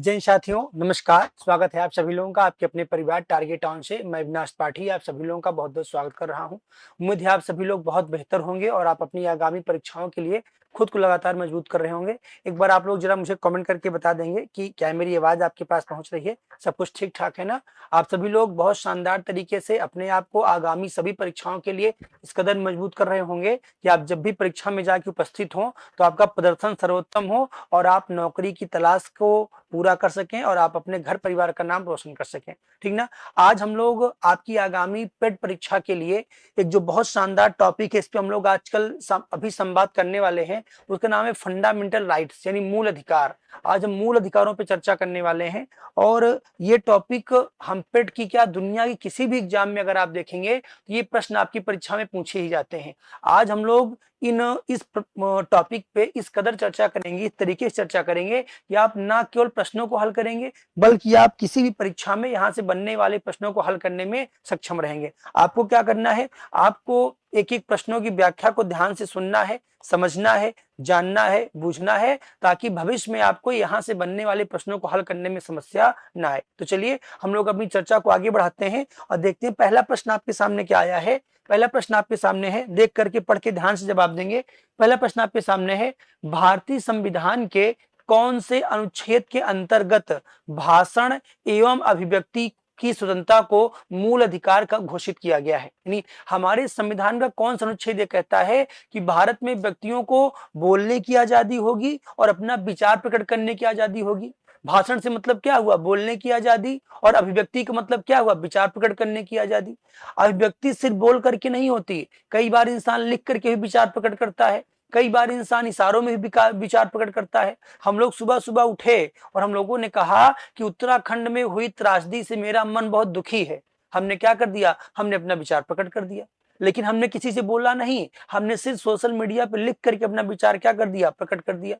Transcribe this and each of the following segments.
जय हिंद साथियों, नमस्कार। स्वागत है आप सभी लोगों का आपके अपने परिवार टारगेट टाउन से। मैं अविनाश पाठी आप सभी लोगों का बहुत बहुत स्वागत कर रहा हूं। उम्मीद है आप सभी लोग बहुत बेहतर होंगे और आप अपनी आगामी परीक्षाओं के लिए खुद को लगातार मजबूत कर रहे होंगे। एक बार आप लोग जरा मुझे कमेंट करके बता देंगे कि क्या मेरी आवाज आपके पास पहुंच रही है, सब कुछ ठीक ठाक है ना। आप सभी लोग बहुत शानदार तरीके से अपने आप को आगामी सभी परीक्षाओं के लिए इस कदर मजबूत कर रहे होंगे कि आप जब भी परीक्षा में जाके उपस्थित हो तो आपका प्रदर्शन सर्वोत्तम हो और आप नौकरी की तलाश को पूरा कर सकें और आप अपने घर परिवार का नाम रोशन कर सकें। ठीक ना। आज हम लोग आपकी आगामी पेड परीक्षा के लिए एक जो बहुत शानदार टॉपिक है, इस पे हम लोग आजकल अभी संवाद करने वाले हैं। उसका नाम है फंडामेंटल राइट्स, यानी मूल अधिकार। आज हम मूल अधिकारों पर चर्चा करने वाले हैं और ये टॉपिक हम पेड की क्या, दुनिया की किसी भी एग्जाम में अगर आप देखेंगे तो ये प्रश्न आपकी परीक्षा में पूछे ही जाते हैं। आज हम लोग इस टॉपिक पे इस कदर चर्चा करेंगे, इस तरीके से चर्चा करेंगे कि आप ना केवल प्रश्नों को हल करेंगे बल्कि आप किसी भी परीक्षा में यहां से बनने वाले प्रश्नों को हल करने में सक्षम रहेंगे। आपको क्या करना है, आपको एक एक प्रश्नों की व्याख्या को ध्यान से सुनना है, समझना है, जानना है, बूझना है, ताकि भविष्य में आपको यहां से बनने वाले प्रश्नों को हल करने में समस्या ना आए। तो चलिए हम लोग अपनी चर्चा को आगे बढ़ाते हैं और देखते हैं पहला प्रश्न आपके सामने क्या आया है। पहला प्रश्न आपके सामने है, देख करके पढ़ के ध्यान से जवाब देंगे। पहला प्रश्न आपके सामने है, भारतीय संविधान के कौन से अनुच्छेद के अंतर्गत भाषण एवं अभिव्यक्ति की स्वतंत्रता को मूल अधिकार का घोषित किया गया है। यानी हमारे संविधान का कौन सा अनुच्छेद ये कहता है कि भारत में व्यक्तियों को बोलने की आजादी होगी और अपना विचार प्रकट करने की आजादी होगी। भाषण से मतलब क्या हुआ, बोलने की आजादी, और अभिव्यक्ति का मतलब क्या हुआ, विचार प्रकट करने की आजादी। अभिव्यक्ति सिर्फ बोल करके नहीं होती, कई बार इंसान लिख करके भी विचार प्रकट करता है, कई बार इंसान इशारों में भी विचार प्रकट करता है। हम लोग सुबह सुबह उठे और हम लोगों ने कहा कि उत्तराखंड में हुई त्रासदी से मेरा मन बहुत दुखी है। हमने क्या कर दिया, हमने अपना विचार प्रकट कर दिया, लेकिन हमने किसी से बोला नहीं, हमने सिर्फ सोशल मीडिया पर लिख करके अपना विचार क्या कर दिया, प्रकट कर दिया।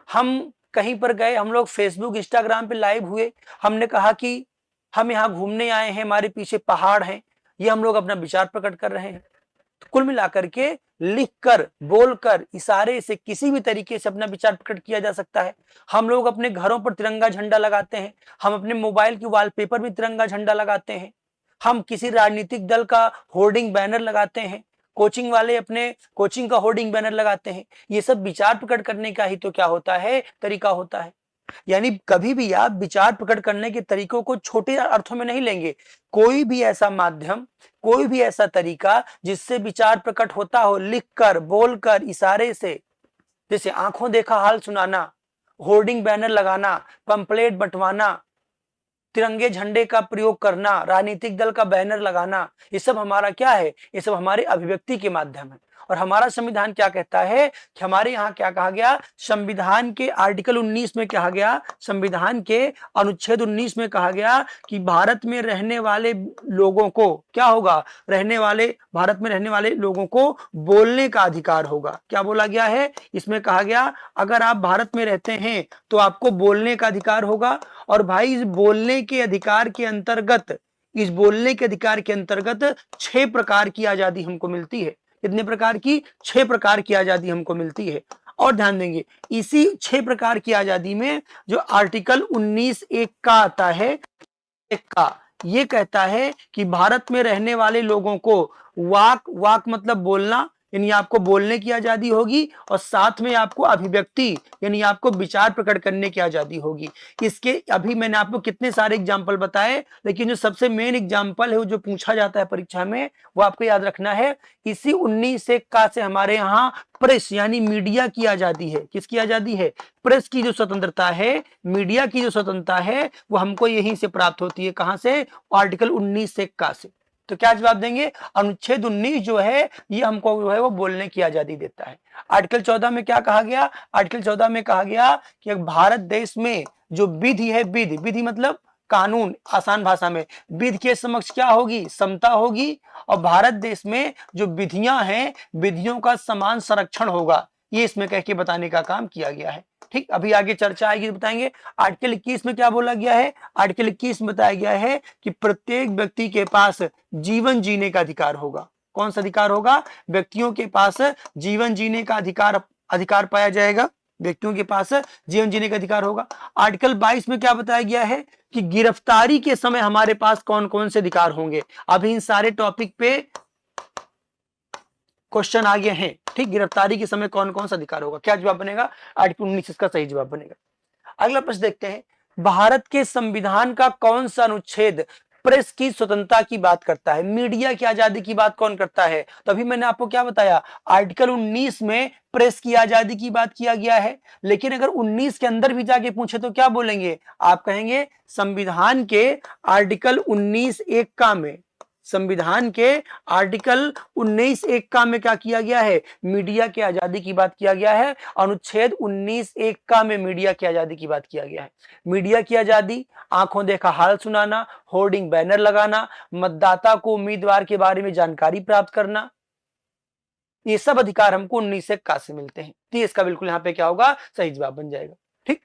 हम कहीं पर गए, हम लोग फेसबुक इंस्टाग्राम पे लाइव हुए, हमने कहा कि हम यहाँ घूमने आए हैं, हमारे पीछे पहाड़ हैं, ये हम लोग अपना विचार प्रकट कर रहे हैं। तो कुल मिलाकर के लिखकर, बोलकर, इशारे से, किसी भी तरीके से अपना विचार प्रकट किया जा सकता है। हम लोग अपने घरों पर तिरंगा झंडा लगाते हैं, हम अपने मोबाइल की वॉलपेपर में तिरंगा झंडा लगाते हैं, हम किसी राजनीतिक दल का होर्डिंग बैनर लगाते हैं, कोचिंग वाले अपने कोचिंग का होर्डिंग बैनर लगाते हैं। ये सब विचार प्रकट करने का ही तो क्या होता है, तरीका होता है। यानी कभी भी आप विचार प्रकट करने के तरीकों को छोटे अर्थों में नहीं लेंगे। कोई भी ऐसा माध्यम, कोई भी ऐसा तरीका जिससे विचार प्रकट होता हो, लिखकर, बोलकर, इशारे से, जैसे आंखों देखा हाल सुनाना, होर्डिंग बैनर लगाना, पंपलेट बंटवाना, तिरंगे झंडे का प्रयोग करना, राजनीतिक दल का बैनर लगाना, ये सब हमारा क्या है, ये सब हमारे अभिव्यक्ति के माध्यम है। और हमारा संविधान क्या कहता है कि हमारे यहाँ क्या कहा गया, संविधान के आर्टिकल 19 में कहा गया, संविधान के अनुच्छेद 19 में कहा गया कि भारत में रहने वाले लोगों को क्या होगा, भारत में रहने वाले लोगों को बोलने का अधिकार होगा। क्या बोला गया है इसमें, कहा गया अगर आप भारत में रहते हैं तो आपको बोलने का अधिकार होगा। और भाई इस बोलने के अधिकार के अंतर्गत, इस बोलने के अधिकार के अंतर्गत 6 प्रकार की आजादी हमको मिलती है। कितने प्रकार की, 6 प्रकार की आजादी हमको मिलती है। और ध्यान देंगे, इसी 6 प्रकार की आजादी में जो आर्टिकल 19(1) का आता है, एक का ये कहता है कि भारत में रहने वाले लोगों को वाक मतलब बोलना, यानी आपको बोलने की आजादी होगी, और साथ में आपको अभिव्यक्ति यानी आपको विचार प्रकट करने की आजादी होगी। इसके अभी मैंने आपको कितने सारे एग्जाम्पल बताए, लेकिन जो सबसे मेन एग्जाम्पल है, वो जो पूछा जाता है परीक्षा में, वो आपको याद रखना है। इसी 19(1) का से हमारे यहाँ प्रेस यानी मीडिया की आजादी है। किसकी आजादी है, प्रेस की जो स्वतंत्रता है, मीडिया की जो स्वतंत्रता है, वो हमको यहीं से प्राप्त होती है। कहां से, आर्टिकल 19(1) का से। तो क्या जवाब देंगे, अनुच्छेद 19 जो है ये हमको जो है वो बोलने की आजादी देता है। आर्टिकल 14 में क्या कहा गया, आर्टिकल 14 में कहा गया कि भारत देश में जो विधि है, विधि मतलब कानून, आसान भाषा में, विधि के समक्ष क्या होगी, समता होगी, और भारत देश में जो विधियां हैं, विधियों का समान संरक्षण होगा। ये इसमें कह के बताने का काम किया गया है। ठीक, अभी आगे चर्चा आएगी, बताएंगे। आर्टिकल 21 में क्या बोला गया है, आर्टिकल 21 में बताया गया है कि प्रत्येक व्यक्ति के पास जीवन जीने का अधिकार होगा। कौन सा अधिकार होगा, व्यक्तियों के पास जीवन जीने का अधिकार पाया जाएगा। व्यक्तियों के पास जीवन जीने का अधिकार होगा। आर्टिकल 22 में क्या बताया गया है कि गिरफ्तारी के समय हमारे पास कौन कौन से अधिकार होंगे। अभी इन सारे टॉपिक पे क्वेश्चन आ गए हैं, ठीक। गिरफ्तारी के समय कौन कौन सा अधिकार होगा, क्या जवाब बनेगा? आर्टिकल 19 इसका सही जवाब बनेगा। अगला प्रश्न देखते हैं, भारत के संविधान का कौन सा अनुच्छेद प्रेस की स्वतंत्रता की बात करता है, मीडिया की आजादी की बात कौन करता है? तो अभी मैंने आपको क्या बताया, आर्टिकल 19 में प्रेस की आजादी की बात किया गया है। लेकिन अगर 19 के अंदर भी जाके पूछे तो क्या बोलेंगे आप? कहेंगे संविधान के आर्टिकल 19(1) में, संविधान के आर्टिकल 19(1) में क्या किया गया है? मीडिया की आजादी की बात किया गया है। अनुच्छेद 19(1) में मीडिया की आजादी की बात किया गया है। मीडिया की आजादी, आंखों देखा हाल सुनाना, होर्डिंग बैनर लगाना, मतदाता को उम्मीदवार के बारे में जानकारी प्राप्त करना, ये सब अधिकार हमको 19(1) से मिलते हैं। तो इसका बिल्कुल यहाँ पे क्या होगा? सही जवाब बन जाएगा, ठीक।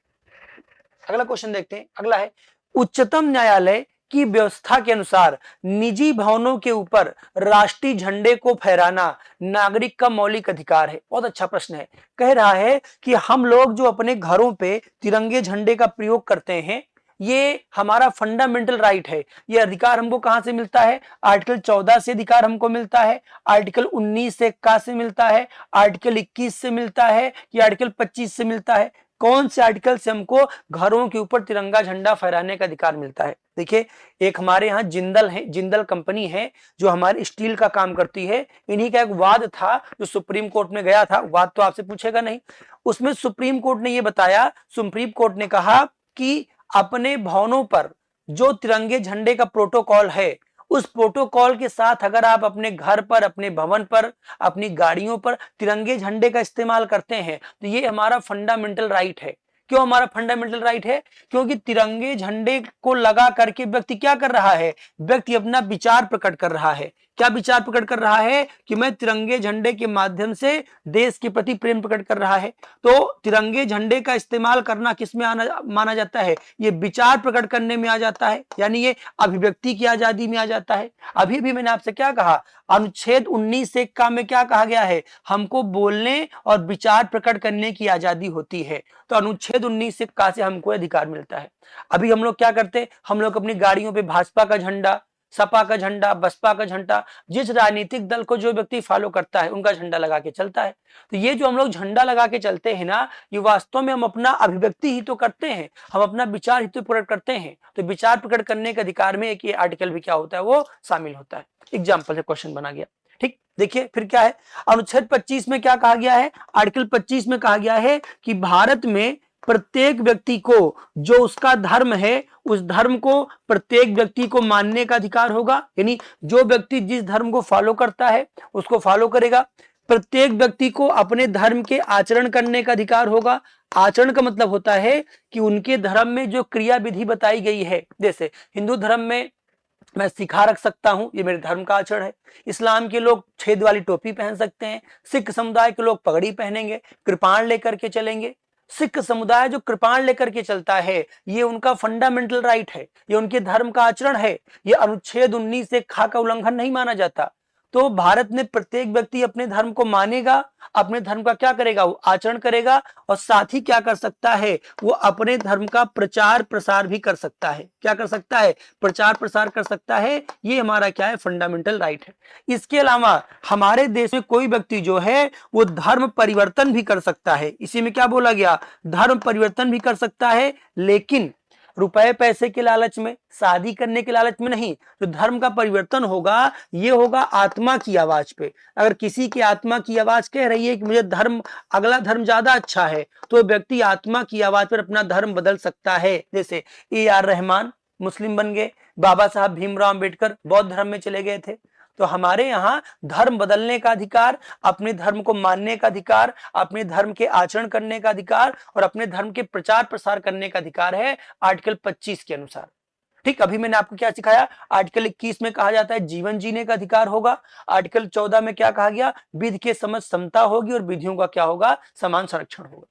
अगला क्वेश्चन देखते हैं। अगला है, उच्चतम न्यायालय की व्यवस्था के अनुसार निजी भवनों के ऊपर राष्ट्रीय झंडे को फहराना नागरिक का मौलिक अधिकार है। बहुत अच्छा प्रश्न है। कह रहा है कि हम लोग जो अपने घरों पे तिरंगे झंडे का प्रयोग करते हैं, ये हमारा फंडामेंटल राइट है। ये अधिकार हमको कहां से मिलता है? आर्टिकल 14 से अधिकार हमको मिलता है, आर्टिकल 19(1) से मिलता है, आर्टिकल 21 से मिलता है, या आर्टिकल 25 से मिलता है? कौन से आर्टिकल से हमको घरों के ऊपर तिरंगा झंडा फहराने का अधिकार मिलता है? देखिए, एक हमारे यहाँ जिंदल है, जिंदल कंपनी है जो हमारे स्टील का काम करती है। इन्हीं का एक वाद था जो सुप्रीम कोर्ट में गया था। वाद तो आपसे पूछेगा नहीं। उसमें सुप्रीम कोर्ट ने ये बताया, सुप्रीम कोर्ट ने कहा कि अपने भवनों पर जो तिरंगे झंडे का प्रोटोकॉल है, उस प्रोटोकॉल के साथ अगर आप अपने घर पर, अपने भवन पर, अपनी गाड़ियों पर तिरंगे झंडे का इस्तेमाल करते हैं तो ये हमारा फंडामेंटल राइट है। क्यों हमारा फंडामेंटल राइट है? क्योंकि तिरंगे झंडे को लगा करके व्यक्ति क्या कर रहा है? व्यक्ति अपना विचार प्रकट कर रहा है। क्या विचार प्रकट कर रहा है? कि मैं तिरंगे झंडे के माध्यम से देश के प्रति प्रेम प्रकट कर रहा है। तो तिरंगे झंडे का इस्तेमाल करना किसमें माना जाता है? ये विचार प्रकट करने में आ जाता है, यानी ये अभिव्यक्ति की आजादी में आ जाता है। अभी भी मैंने आपसे क्या कहा, अनुच्छेद 19(1) में क्या कहा गया है? हमको बोलने और विचार प्रकट करने की आजादी होती है। तो अनुच्छेद 19(1) से हमको अधिकार मिलता है। अभी हम लोग क्या करते? हम लोग अपनी गाड़ियों पे भाजपा का झंडा, सपा का झंडा, बसपा का झंडा, जिस राजनीतिक दल को जो व्यक्ति फॉलो करता है उनका झंडा लगा के चलता है। तो ये जो हम लोग झंडा लगा के चलते हैं ना, ये वास्तव में हम अपना अभिव्यक्ति ही तो करते हैं, हम अपना विचार ही तो प्रकट करते हैं। तो विचार प्रकट करने के अधिकार में एक ये आर्टिकल भी क्या होता है? वो शामिल होता है। एग्जाम्पल से क्वेश्चन बना गया, ठीक। देखिए फिर क्या है, अनुच्छेद 25 में क्या कहा गया है? आर्टिकल 25 में कहा गया है कि भारत में प्रत्येक व्यक्ति को जो उसका धर्म है, उस धर्म को प्रत्येक व्यक्ति को मानने का अधिकार होगा। यानी जो व्यक्ति जिस धर्म को फॉलो करता है उसको फॉलो करेगा। प्रत्येक व्यक्ति को अपने धर्म के आचरण करने का अधिकार होगा। आचरण का मतलब होता है कि उनके धर्म में जो क्रिया विधि बताई गई है, जैसे हिंदू धर्म में मैं सिखा रख सकता हूं, ये मेरे धर्म का आचरण है। इस्लाम के लोग छेद वाली टोपी पहन सकते हैं। सिख समुदाय के लोग पगड़ी पहनेंगे, कृपाण लेकर के चलेंगे। सिख समुदाय जो कृपाण लेकर के चलता है, ये उनका फंडामेंटल राइट है, ये उनके धर्म का आचरण है। ये अनुच्छेद 19(1) का उल्लंघन नहीं माना जाता। तो भारत में प्रत्येक व्यक्ति अपने धर्म को मानेगा, अपने धर्म का क्या करेगा? वो आचरण करेगा, और साथ ही क्या कर सकता है? वो अपने धर्म का प्रचार प्रसार भी कर सकता है। क्या कर सकता है? प्रचार प्रसार कर सकता है। ये हमारा क्या है? फंडामेंटल राइट है। इसके अलावा हमारे देश में कोई व्यक्ति जो है वो धर्म परिवर्तन भी कर सकता है। इसी में क्या बोला गया? धर्म परिवर्तन भी कर सकता है, लेकिन रुपए पैसे के लालच में, शादी करने के लालच में नहीं। जो धर्म का परिवर्तन होगा ये होगा आत्मा की आवाज पे। अगर किसी की आत्मा की आवाज कह रही है कि मुझे धर्म, अगला धर्म ज्यादा अच्छा है, तो व्यक्ति आत्मा की आवाज पर अपना धर्म बदल सकता है। जैसे AR रहमान मुस्लिम बन गए, बाबा साहब भीमराव अंबेडकर बौद्ध धर्म में चले गए थे। तो हमारे यहाँ धर्म बदलने का अधिकार, अपने धर्म को मानने का अधिकार, अपने धर्म के आचरण करने का अधिकार और अपने धर्म के प्रचार प्रसार करने का अधिकार है आर्टिकल 25 के अनुसार। ठीक, अभी मैंने आपको क्या सिखाया? आर्टिकल 21 में कहा जाता है जीवन जीने का अधिकार होगा। आर्टिकल 14 में क्या कहा गया? विधि के समझ समता होगी और विधियों का क्या होगा? समान संरक्षण होगा।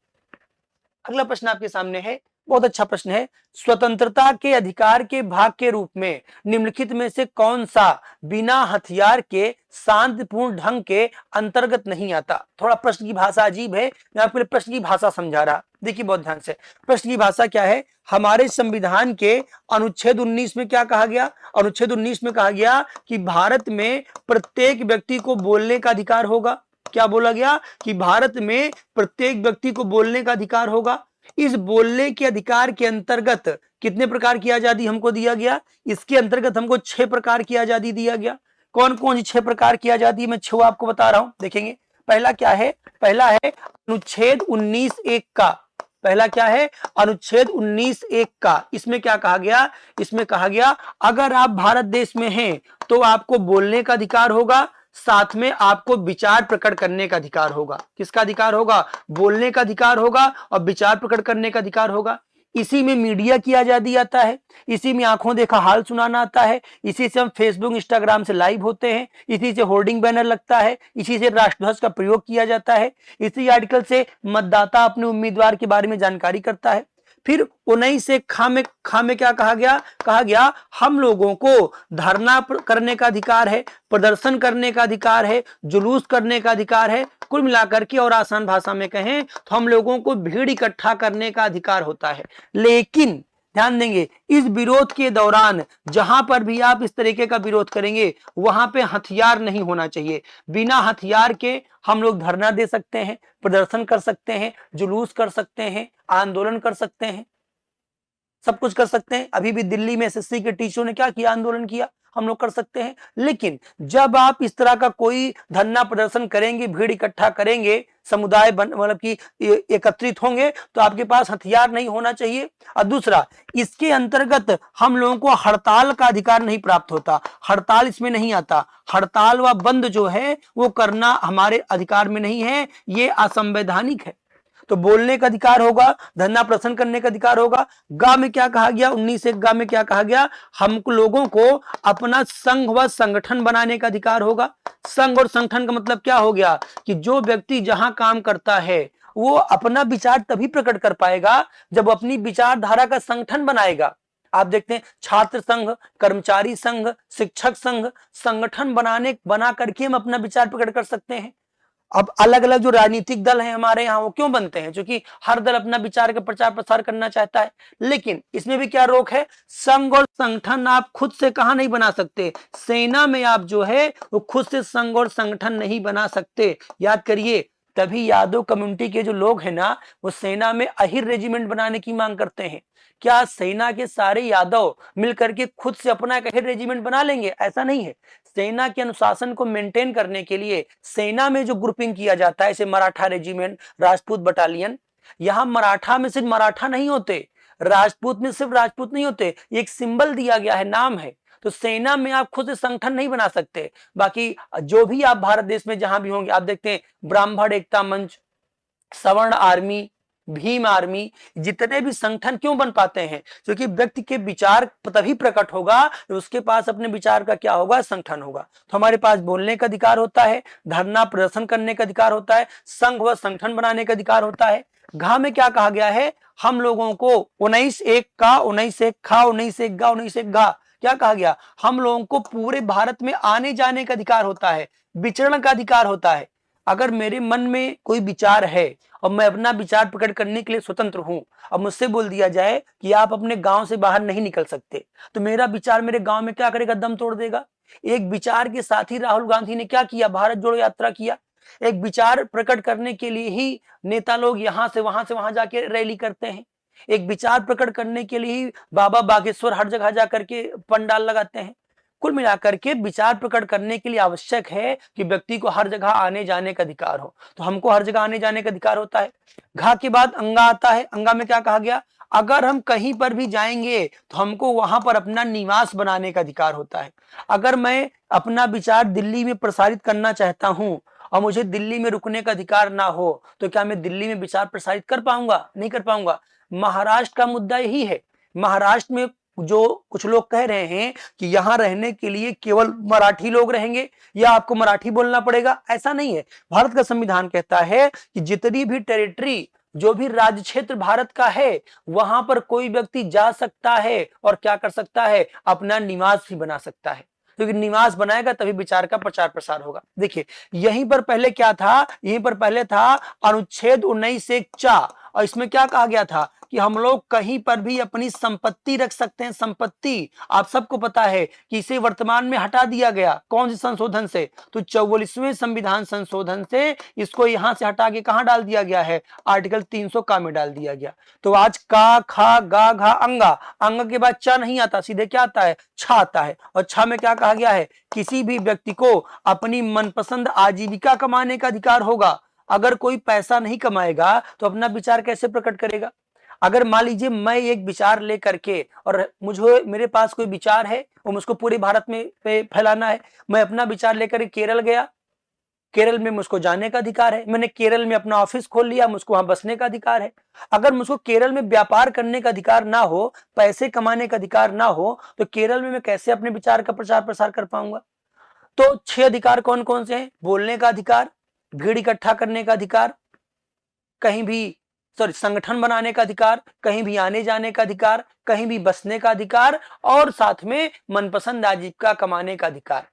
अगला प्रश्न आपके सामने है, बहुत अच्छा प्रश्न है। स्वतंत्रता के अधिकार के भाग के रूप में निम्नलिखित में से कौन सा बिना हथियार के शांतिपूर्ण ढंग के अंतर्गत नहीं आता? थोड़ा प्रश्न की भाषा अजीब है, मैं आपके लिए प्रश्न की भाषा समझा रहा, देखिए बहुत ध्यान से। प्रश्न की भाषा क्या है? हमारे संविधान के अनुच्छेद 19 में क्या कहा गया? अनुच्छेद 19 में कहा गया कि भारत में प्रत्येक व्यक्ति को बोलने का अधिकार होगा। क्या बोला गया? कि भारत में प्रत्येक व्यक्ति को बोलने का अधिकार होगा। इस बोलने के अधिकार के अंतर्गत कितने प्रकार की आजादी हमको दिया गया? इसके अंतर्गत हमको 6 प्रकार की आजादी दिया गया। कौन कौन सी 6 प्रकार की आजादी? मैं 6 आपको बता रहा हूं, देखेंगे। पहला क्या है? पहला है अनुच्छेद 19(1) का। पहला क्या है? अनुच्छेद 19(1) का। इसमें क्या कहा गया? इसमें कहा गया अगर आप भारत देश में हैं तो आपको बोलने का अधिकार होगा, साथ में आपको विचार प्रकट करने का अधिकार होगा। किसका अधिकार होगा? बोलने का अधिकार होगा और विचार प्रकट करने का अधिकार होगा। इसी में मीडिया की आजादी आता है, इसी में आंखों देखा हाल सुनाना आता है, इसी से हम फेसबुक इंस्टाग्राम से लाइव होते हैं, इसी से होर्डिंग बैनर लगता है, इसी से राष्ट्रध्वज का प्रयोग किया जाता है, इसी आर्टिकल से मतदाता अपने उम्मीदवार के बारे में जानकारी करता है। फिर 19(ख) में क्या कहा गया? कहा गया हम लोगों को धरना करने का अधिकार है, प्रदर्शन करने का अधिकार है, जुलूस करने का अधिकार है। कुल मिलाकर के और आसान भाषा में कहें तो हम लोगों को भीड़ इकट्ठा करने का अधिकार होता है। लेकिन ध्यान देंगे, इस विरोध के दौरान जहां पर भी आप इस तरीके का विरोध करेंगे वहां पे हथियार नहीं होना चाहिए। बिना हथियार के हम लोग धरना दे सकते हैं, प्रदर्शन कर सकते हैं, जुलूस कर सकते हैं, आंदोलन कर सकते हैं, सब कुछ कर सकते हैं। अभी भी दिल्ली में एसएससी के टीचरों ने क्या किया? आंदोलन किया, हम लोग कर सकते हैं। लेकिन जब आप इस तरह का कोई धरना प्रदर्शन करेंगे, भीड़ इकट्ठा करेंगे, समुदाय मतलब कि एकत्रित होंगे, तो आपके पास हथियार नहीं होना चाहिए। और दूसरा, इसके अंतर्गत हम लोगों को हड़ताल का अधिकार नहीं प्राप्त होता, हड़ताल इसमें नहीं आता। हड़ताल व बंद जो है वो करना हमारे अधिकार में नहीं है, ये असंवैधानिक है। तो बोलने का अधिकार होगा, धरना प्रदर्शन करने का अधिकार होगा। गा में क्या कहा गया? 19(1) गा में क्या कहा गया? हम लोगों को अपना संघ व संगठन बनाने का अधिकार होगा। संघ और संगठन का मतलब क्या हो गया? कि जो व्यक्ति जहां काम करता है वो अपना विचार तभी प्रकट कर पाएगा जब अपनी विचारधारा का संगठन बनाएगा। आप देखते हैं छात्र संघ, कर्मचारी संघ, शिक्षक संघ, संगठन बना करके हम अपना विचार प्रकट कर सकते हैं। अब अलग अलग जो राजनीतिक दल हैं हमारे यहाँ, वो क्यों बनते हैं? क्योंकि हर दल अपना विचार का प्रचार प्रसार करना चाहता है। लेकिन इसमें भी क्या रोक है? संघ और संगठन आप खुद से कहां नहीं बना सकते? सेना में आप जो है वो खुद से संघ और संगठन नहीं बना सकते। याद करिए, तभी यादव कम्युनिटी के जो लोग हैं ना, वो सेना में अहिर रेजिमेंट बनाने की मांग करते हैं। क्या सेना के सारे यादव मिलकर के खुद से अपना एक अहिर रेजिमेंट बना लेंगे? ऐसा नहीं है। सेना के अनुशासन को मेंटेन करने के लिए सेना में जो ग्रुपिंग किया जाता है, जैसे मराठा रेजिमेंट, राजपूत बटालियन, यहां मराठा में सिर्फ मराठा नहीं होते, राजपूत में सिर्फ राजपूत नहीं होते, एक सिंबल दिया गया है, नाम है। तो सेना में आप खुद से संगठन नहीं बना सकते। बाकी जो भी आप भारत देश में जहां भी होंगे, आप देखते हैं ब्राह्मण एकता मंच, सवर्ण आर्मी, भीम आर्मी, जितने भी संगठन क्यों बन पाते हैं? क्योंकि व्यक्ति के विचार तभी प्रकट होगा, उसके पास अपने विचार का क्या होगा? संगठन होगा। तो हमारे पास बोलने का अधिकार होता है, धरना प्रदर्शन करने का अधिकार होता है, संघ व संगठन बनाने का अधिकार होता है। घा में क्या कहा गया है? हम लोगों को 19(1) का, 19(1) खा, 19(1) गा, 19(1) घा, क्या कहा गया? हम लोगों को पूरे भारत में आने जाने का अधिकार होता है, विचरण का अधिकार होता है। अगर मेरे मन में कोई विचार है और मैं अपना विचार प्रकट करने के लिए स्वतंत्र हूं, अब मुझसे बोल दिया जाए कि आप अपने गांव से बाहर नहीं निकल सकते, तो मेरा विचार मेरे गांव में क्या करेगा? दम तोड़ देगा। एक विचार के साथ ही राहुल गांधी ने क्या किया? भारत जोड़ो यात्रा किया। एक विचार प्रकट करने के लिए ही नेता लोग यहां से वहां जाके रैली करते हैं। एक विचार प्रकट करने के लिए ही बाबा बागेश्वर हर जगह जाकर के पंडाल लगाते हैं। कुल मिलाकर के विचार प्रकट करने के लिए आवश्यक है कि व्यक्ति को हर जगह आने जाने का अधिकार हो। तो हमको हर जगह आने जाने का अधिकार होता है। घा के बाद अंगा आता है। अंगा में क्या कहा गया? अगर हम कहीं पर भी जाएंगे तो हमको वहां पर अपना निवास बनाने का अधिकार होता है। अगर मैं अपना विचार दिल्ली में प्रसारित करना चाहता हूं और मुझे दिल्ली में रुकने का अधिकार ना हो, तो क्या मैं दिल्ली में विचार प्रसारित कर पाऊंगा? नहीं कर पाऊंगा। महाराष्ट्र का मुद्दा यही है। महाराष्ट्र में जो कुछ लोग कह रहे हैं कि यहां रहने के लिए केवल मराठी लोग रहेंगे या आपको मराठी बोलना पड़ेगा, ऐसा नहीं है। भारत का संविधान कहता है कि जितनी भी टेरिटरी जो भी राज्य क्षेत्र भारत का है वहां पर कोई व्यक्ति जा सकता है और क्या कर सकता है, अपना निवास भी बना सकता है, क्योंकि निवास बनाएगा तभी विचार का प्रचार प्रसार होगा। देखिए यहीं पर पहले क्या था, यहीं पर पहले था अनुच्छेद 19 से 4, और इसमें क्या कहा गया था कि हम लोग कहीं पर भी अपनी संपत्ति रख सकते हैं। संपत्ति आप सबको पता है कि इसे वर्तमान में हटा दिया गया, कौन से संशोधन से, तो 44वें संविधान संशोधन से इसको यहां से हटा के कहां डाल दिया गया है, आर्टिकल 300 का में डाल दिया गया। तो आज का खा गा घा अंगा, अंग के बाद च नहीं आता, सीधे क्या आता है, छ आता है। और छ में क्या कहा गया है, किसी भी व्यक्ति को अपनी मनपसंद आजीविका कमाने का अधिकार होगा। अगर कोई पैसा नहीं कमाएगा तो अपना विचार कैसे प्रकट करेगा। अगर मान लीजिए मैं एक विचार लेकर के, और मुझे मेरे पास कोई विचार है और मुझको पूरे भारत में फैलाना है, मैं अपना विचार लेकर केरल गया, केरल में मुझको जाने का अधिकार है, मैंने केरल में अपना ऑफिस खोल लिया, मुझको वहां बसने का अधिकार है। अगर मुझको केरल में व्यापार करने का अधिकार ना हो, पैसे कमाने का अधिकार ना हो, तो केरल में मैं कैसे अपने विचार का प्रचार प्रसार कर पाऊंगा। तो 6 अधिकार कौन कौन से हैं, बोलने का अधिकार, भीड़ इकट्ठा करने का अधिकार, कहीं भी सॉरी संगठन बनाने का अधिकार, कहीं भी आने जाने का अधिकार, कहीं भी बसने का अधिकार, और साथ में मनपसंद आजीविका कमाने का अधिकार।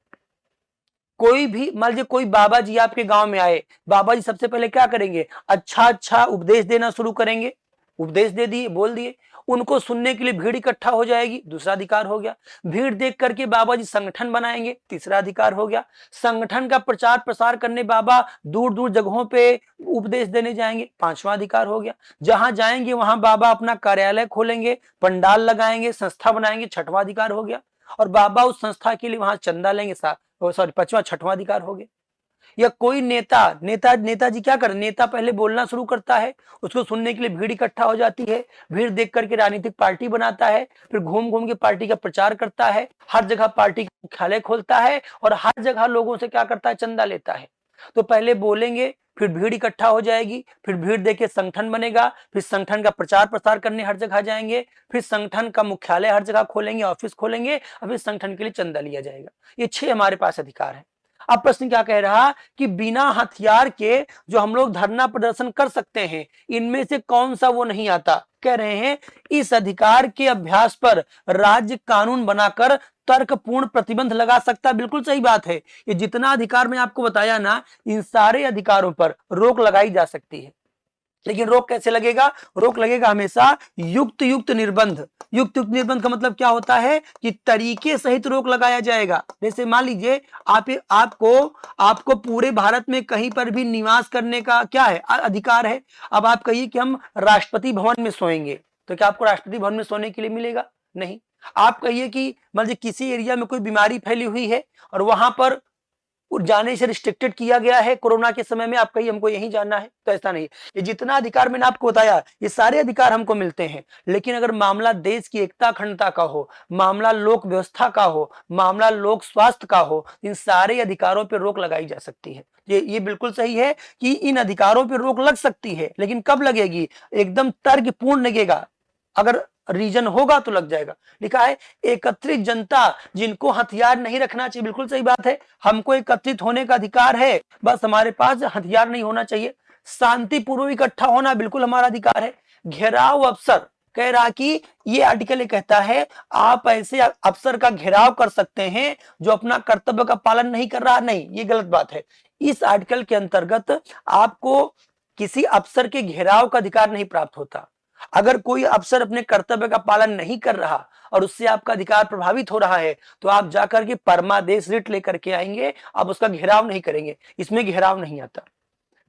कोई भी मान लीजिए कोई बाबा जी आपके गांव में आए, बाबा जी सबसे पहले क्या करेंगे, अच्छा अच्छा उपदेश देना शुरू करेंगे, उपदेश दे दिए, बोल दिए, उनको सुनने के लिए भीड़ इकट्ठा हो जाएगी, दूसरा अधिकार हो गया। भीड़ देख करके बाबा जी संगठन बनाएंगे, तीसरा अधिकार हो गया। संगठन का प्रचार प्रसार करने बाबा दूर दूर जगहों पे उपदेश देने जाएंगे, पांचवा अधिकार हो गया। जहां जाएंगे वहां बाबा अपना कार्यालय खोलेंगे, पंडाल लगाएंगे, संस्था बनाएंगे, छठवां अधिकार हो गया। और बाबा उस संस्था के लिए वहां चंदा लेंगे, सॉरी पांचवा छठवां अधिकार हो गया। या कोई नेता नेताजी क्या कर, नेता पहले बोलना शुरू करता है, उसको सुनने के लिए भीड़ इकट्ठा हो जाती है, भीड़ देख करके राजनीतिक पार्टी बनाता है, फिर घूम घूम के पार्टी का प्रचार करता है, हर जगह पार्टी का मुख्यालय खोलता है और हर जगह लोगों से क्या करता है, चंदा लेता है। तो पहले बोलेंगे, फिर भीड़ इकट्ठा हो जाएगी, फिर भीड़ देख के संगठन बनेगा, फिर संगठन का प्रचार प्रसार करने हर जगह जाएंगे, फिर संगठन का मुख्यालय हर जगह खोलेंगे, ऑफिस खोलेंगे, और फिर संगठन के लिए चंदा लिया जाएगा। ये 6 हमारे पास अधिकार है। अब प्रश्न क्या कह रहा कि बिना हथियार के जो हम लोग धरना प्रदर्शन कर सकते हैं, इनमें से कौन सा वो नहीं आता। कह रहे हैं इस अधिकार के अभ्यास पर राज्य कानून बनाकर तर्कपूर्ण प्रतिबंध लगा सकता। बिल्कुल सही बात है, ये जितना अधिकार मैं आपको बताया ना, इन सारे अधिकारों पर रोक लगाई जा सकती है। लेकिन रोक कैसे लगेगा, रोक लगेगा हमेशा युक्त युक्त निर्बंध। युक्त युक्त निर्बंध का मतलब क्या होता है कि तरीके सहित रोक लगाया जाएगा। जैसे मान लीजिए आपको आपको पूरे भारत में कहीं पर भी निवास करने का क्या है, अधिकार है। अब आप कहिए कि हम राष्ट्रपति भवन में सोएंगे, तो क्या आपको राष्ट्रपति भवन में सोने के लिए मिलेगा, नहीं। आप कहिए कि मान लीजिए किसी एरिया में कोई बीमारी फैली हुई है और वहां पर जाने से रिस्ट्रिक्टेड किया गया है कोरोना के समय में, आप कहिए हमको यहीं जाना है, तो ऐसा नहीं। ये जितना अधिकार मैंने आपको बताया, ये सारे अधिकार हमको मिलते हैं। लेकिन अगर मामला देश की एकता अखंडता का हो, मामला लोक व्यवस्था का हो, मामला लोक स्वास्थ्य का हो, इन सारे अधिकारों पर रोक लगाई जा सकती है। ये बिल्कुल सही है कि इन अधिकारों पर रोक लग सकती है, लेकिन कब लगेगी, एकदम तर्कपूर्ण लगेगा। अगर रीजन होगा तो लग जाएगा। लिखा है एकत्रित जनता जिनको हथियार नहीं रखना चाहिए, बिल्कुल सही बात है, हमको एकत्रित होने का अधिकार है, बस हमारे पास हथियार नहीं होना चाहिए। शांतिपूर्वक इकट्ठा होना बिल्कुल हमारा अधिकार है। घेराव अफसर कह रहा कि ये आर्टिकल कहता है आप ऐसे अफसर का घेराव कर सकते हैं जो अपना कर्तव्य का पालन नहीं कर रहा, नहीं, ये गलत बात है। इस आर्टिकल के अंतर्गत आपको किसी अफसर के घेराव का अधिकार नहीं प्राप्त होता। अगर कोई अफसर अपने कर्तव्य का पालन नहीं कर रहा और उससे आपका अधिकार प्रभावित हो रहा है, तो आप जाकर के परमादेश रिट लेकर के आएंगे, आप उसका घेराव नहीं करेंगे, इसमें घेराव नहीं आता।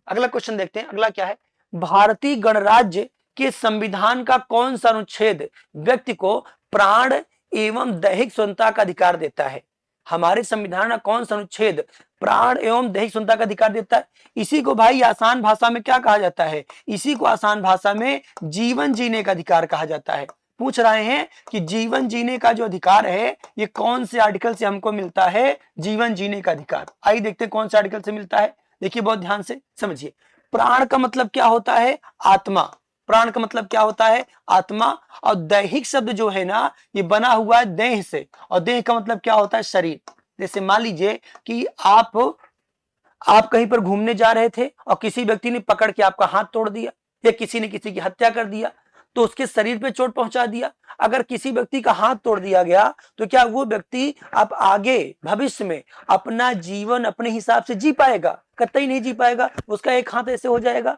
अगला क्वेश्चन देखते हैं, अगला क्या है, भारतीय गणराज्य के संविधान का कौन सा अनुच्छेद व्यक्ति को प्राण एवं दैहिक स्वतंत्रता का अधिकार देता है। हमारे संविधान का कौन सा अनुच्छेद प्राण एवं दैहिक स्वतंत्रता का अधिकार देता है। इसी को भाई आसान भाषा में क्या कहा जाता है, इसी को आसान भाषा में जीवन जीने का अधिकार कहा जाता है। पूछ रहे हैं कि जीवन जीने का जो अधिकार है ये कौन से आर्टिकल से हमको मिलता है, जीवन जीने का अधिकार। आइए देखते हैं कौन से आर्टिकल से मिलता है। देखिए बहुत ध्यान से समझिए, प्राण का मतलब क्या होता है, आत्मा। प्राण का मतलब क्या होता है, आत्मा। और दैहिक शब्द जो है ना, ये बना हुआ है देह से, और देह का मतलब क्या होता है, शरीर। जैसे मान लीजिए कि आप कहीं पर घूमने जा रहे थे और किसी व्यक्ति ने पकड़ के आपका हाथ तोड़ दिया, या किसी ने किसी की हत्या कर दिया तो उसके शरीर पे चोट पहुंचा दिया, अगर किसी व्यक्ति का हाथ तोड़ दिया गया तो क्या वो व्यक्ति अब आगे भविष्य में अपना जीवन अपने हिसाब से जी पाएगा? कतई नहीं जी पाएगा, उसका एक हाथ ऐसे हो जाएगा।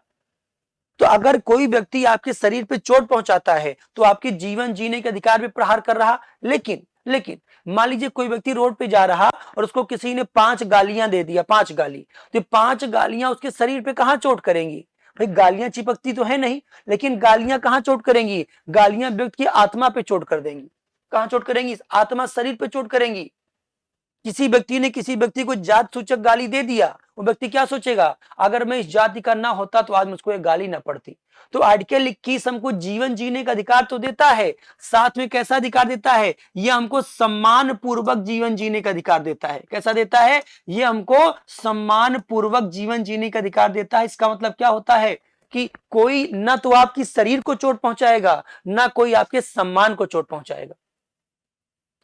तो अगर कोई व्यक्ति आपके शरीर पे चोट पहुंचाता है तो आपके जीवन जीने के अधिकार पे प्रहार कर रहा। लेकिन लेकिन मान लीजिए कोई व्यक्ति रोड पे जा रहा और उसको किसी ने 5 गालियां दे दिया, 5 गाली, तो 5 गालियां उसके शरीर पे कहां चोट करेंगी? भाई गालियां चिपकती तो है नहीं, लेकिन गालियां कहां चोट करेंगी? गालियां व्यक्ति की आत्मा पे चोट कर देंगी। कहां चोट करेंगी? आत्मा, शरीर पे चोट करेंगी। किसी व्यक्ति ने किसी व्यक्ति को जात सूचक गाली दे दिया, वो व्यक्ति क्या सोचेगा? अगर मैं इस जाति का ना होता तो आज मुझको ये गाली ना पड़ती। तो आर्टिकल 21 हमको जीवन जीने का अधिकार तो देता है, साथ में कैसा अधिकार देता है? ये हमको सम्मान पूर्वक जीवन जीने का अधिकार देता है। कैसा देता है? ये हमको सम्मान पूर्वक जीवन जीने का अधिकार देता है। इसका मतलब क्या होता है कि कोई ना तो आपकी शरीर को चोट पहुंचाएगा, ना कोई आपके सम्मान को चोट पहुंचाएगा।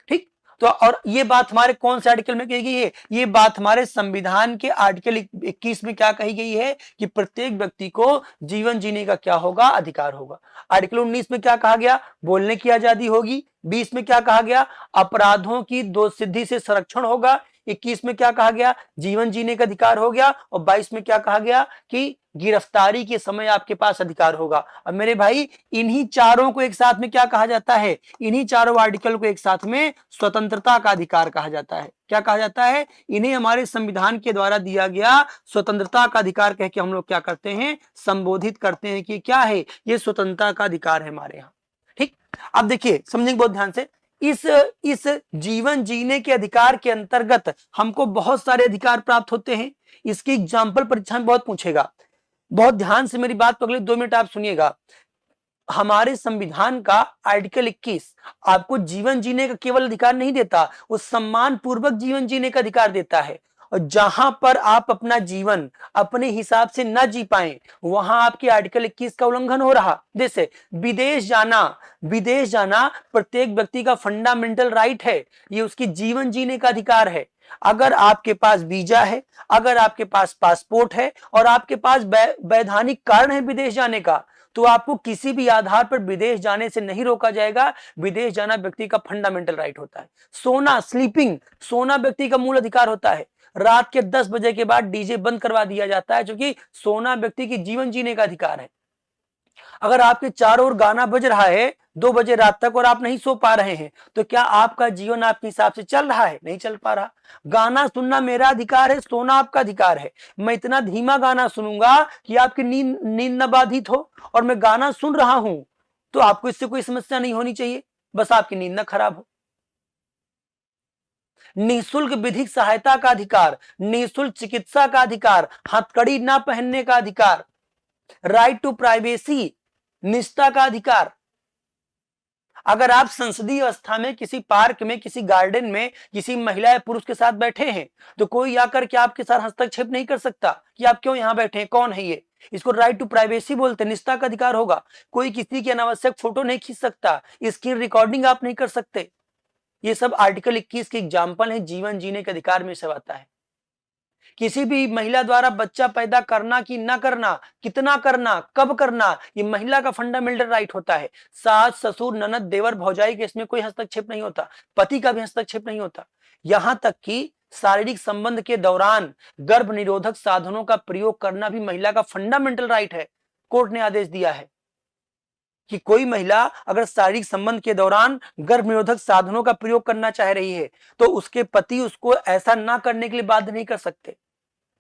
ठीक, तो और ये बात हमारे कौन से आर्टिकल में कही गई है? ये बात हमारे संविधान के आर्टिकल 21 में क्या कही गई है कि प्रत्येक व्यक्ति को जीवन जीने का क्या होगा? अधिकार होगा। आर्टिकल 19 में क्या कहा गया? बोलने की आजादी होगी। 20 में क्या कहा गया? अपराधों की दोषसिद्धि से संरक्षण होगा। 21 में क्या कहा गया? जीवन जीने का अधिकार हो गया। और 22 में क्या कहा गया कि गिरफ्तारी के समय आपके पास अधिकार होगा। अब मेरे भाई, इन्हीं चारों को एक साथ में क्या कहा जाता है? इन्हीं चारों आर्टिकल को एक साथ में स्वतंत्रता का अधिकार कहा जाता है। क्या कहा जाता है? इन्हें हमारे संविधान के द्वारा दिया गया स्वतंत्रता का अधिकार कह के हम लोग क्या करते हैं? संबोधित करते हैं कि क्या है? ये स्वतंत्रता का अधिकार है हमारे यहाँ। ठीक, अब देखिए, समझेंगे बहुत ध्यान से। इस जीवन जीने के अधिकार के अंतर्गत हमको बहुत सारे अधिकार प्राप्त होते हैं। इसकी एग्जाम्पल परीक्षा में बहुत पूछेगा। बहुत ध्यान से मेरी बात को अगले 2 मिनट आप सुनिएगा। हमारे संविधान का आर्टिकल 21 आपको जीवन जीने का केवल अधिकार नहीं देता, वो सम्मान पूर्वक जीवन जीने का अधिकार देता है। और जहां पर आप अपना जीवन अपने हिसाब से न जी पाए, वहां आपके आर्टिकल 21 का उल्लंघन हो रहा। जैसे विदेश जाना प्रत्येक व्यक्ति का फंडामेंटल राइट है, ये उसकी जीवन जीने का अधिकार है। अगर आपके पास वीजा है, अगर आपके पास पासपोर्ट है और आपके पास वैधानिक कारण है विदेश जाने का, तो आपको किसी भी आधार पर विदेश जाने से नहीं रोका जाएगा। विदेश जाना व्यक्ति का फंडामेंटल राइट होता है। सोना व्यक्ति का मूल अधिकार होता है। रात के 10 बजे के बाद डीजे बंद करवा दिया जाता है, क्योंकि सोना व्यक्ति की जीवन जीने का अधिकार है। अगर आपके चारों ओर गाना बज रहा है 2 बजे रात तक और आप नहीं सो पा रहे हैं, तो क्या आपका जीवन आपके हिसाब से चल रहा है? नहीं चल पा रहा। गाना सुनना मेरा अधिकार है, सोना आपका अधिकार है। मैं इतना धीमा गाना सुनूंगा कि आपकी नींद न बाधित हो, और मैं गाना सुन रहा हूं तो आपको इससे कोई समस्या नहीं होनी चाहिए, बस आपकी नींद न खराब हो। निःशुल्क विधिक सहायता का अधिकार, निःशुल्क चिकित्सा का अधिकार, हथकड़ी ना पहनने का अधिकार, राइट टू प्राइवेसी, निजता का अधिकार। अगर आप संसदीय अवस्था में किसी पार्क में, किसी गार्डन में किसी महिला या पुरुष के साथ बैठे हैं, तो कोई आकर के आपके साथ हस्तक्षेप नहीं कर सकता कि आप क्यों यहां बैठे हैं, कौन है ये। इसको राइट टू प्राइवेसी बोलते हैं, निजता का अधिकार होगा। कोई किसी की अनावश्यक फोटो नहीं खींच सकता, स्क्रीन रिकॉर्डिंग आप नहीं कर सकते। ये सब आर्टिकल 21 के एग्जाम्पल है, जीवन जीने के अधिकार में सब आता है। किसी भी महिला द्वारा बच्चा पैदा करना कि ना करना, कितना करना, कब करना, ये महिला का फंडामेंटल राइट होता है। सास, ससुर, ननद, देवर, भौजाई के इसमें कोई हस्तक्षेप नहीं होता, पति का भी हस्तक्षेप नहीं होता। यहां तक कि शारीरिक संबंध के दौरान गर्भ निरोधक साधनों का प्रयोग करना भी महिला का फंडामेंटल राइट है। कोर्ट ने आदेश दिया है कि कोई महिला अगर शारीरिक संबंध के दौरान गर्भ निरोधक साधनों का प्रयोग करना चाह रही है, तो उसके पति उसको ऐसा ना करने के लिए बाध्य नहीं कर सकते।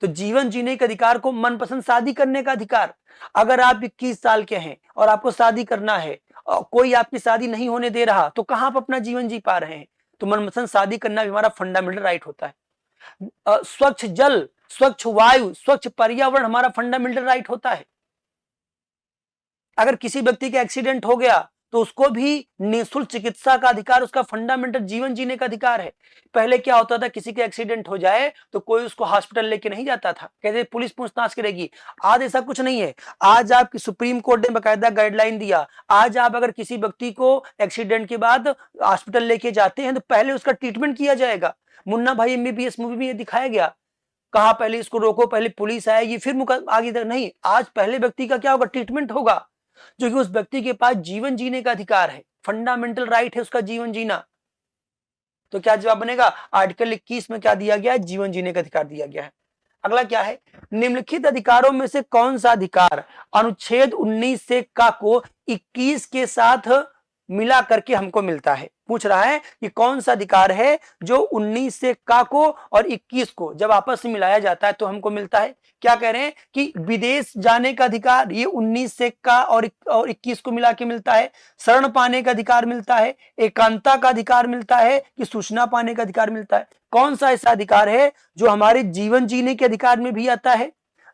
तो जीवन जीने के अधिकार को मनपसंद शादी करने का अधिकार। अगर आप 21 साल के हैं और आपको शादी करना है और कोई आपकी शादी नहीं होने दे रहा, तो कहां आप अपना जीवन जी पा रहे हैं? तो मनपसंद शादी करना भी हमारा फंडामेंटल राइट होता है। स्वच्छ जल, स्वच्छ वायु, स्वच्छ पर्यावरण हमारा फंडामेंटल राइट होता है। अगर किसी व्यक्ति का एक्सीडेंट हो गया तो उसको भी निःशुल्क चिकित्सा का अधिकार, उसका फंडामेंटल जीवन जीने का अधिकार है। पहले क्या होता था, किसी का एक्सीडेंट हो जाए तो कोई उसको हॉस्पिटल लेके नहीं जाता था, कहते पुलिस पूछताछ करेगी। आज ऐसा कुछ नहीं है। आज आपकी सुप्रीम कोर्ट ने बकायदा गाइडलाइन दिया। आज आप अगर किसी व्यक्ति को एक्सीडेंट के बाद हॉस्पिटल लेके जाते हैं तो पहले उसका ट्रीटमेंट किया जाएगा। मुन्ना भाई MBBS मूवी में ये दिखाया गया। कहा पहले इसको रोको, पहले पुलिस आएगी, फिर आगे तक नहीं। आज पहले व्यक्ति का क्या होगा, ट्रीटमेंट होगा, जो कि उस व्यक्ति के पास जीवन जीने का अधिकार है, फंडामेंटल राइट है उसका जीवन जीना। तो क्या जवाब बनेगा, आर्टिकल 21 में क्या दिया गया है, जीवन जीने का अधिकार दिया गया है। अगला क्या है, निम्नलिखित अधिकारों में से कौन सा अधिकार अनुच्छेद 19 से का को 21 के साथ मिला करके हमको मिलता है। पूछ रहा है कि कौन सा अधिकार है जो 19 से का को और 21 को जब आपस में मिलाया जाता है तो हमको मिलता है। क्या कह रहे हैं कि विदेश जाने का अधिकार ये 19 से का और 21 को मिला के मिलता है। शरण पाने का अधिकार मिलता है, एकांता का अधिकार मिलता है, कि सूचना पाने का अधिकार मिलता है। कौन सा ऐसा अधिकार है जो हमारे जीवन जीने के अधिकार में भी आता है,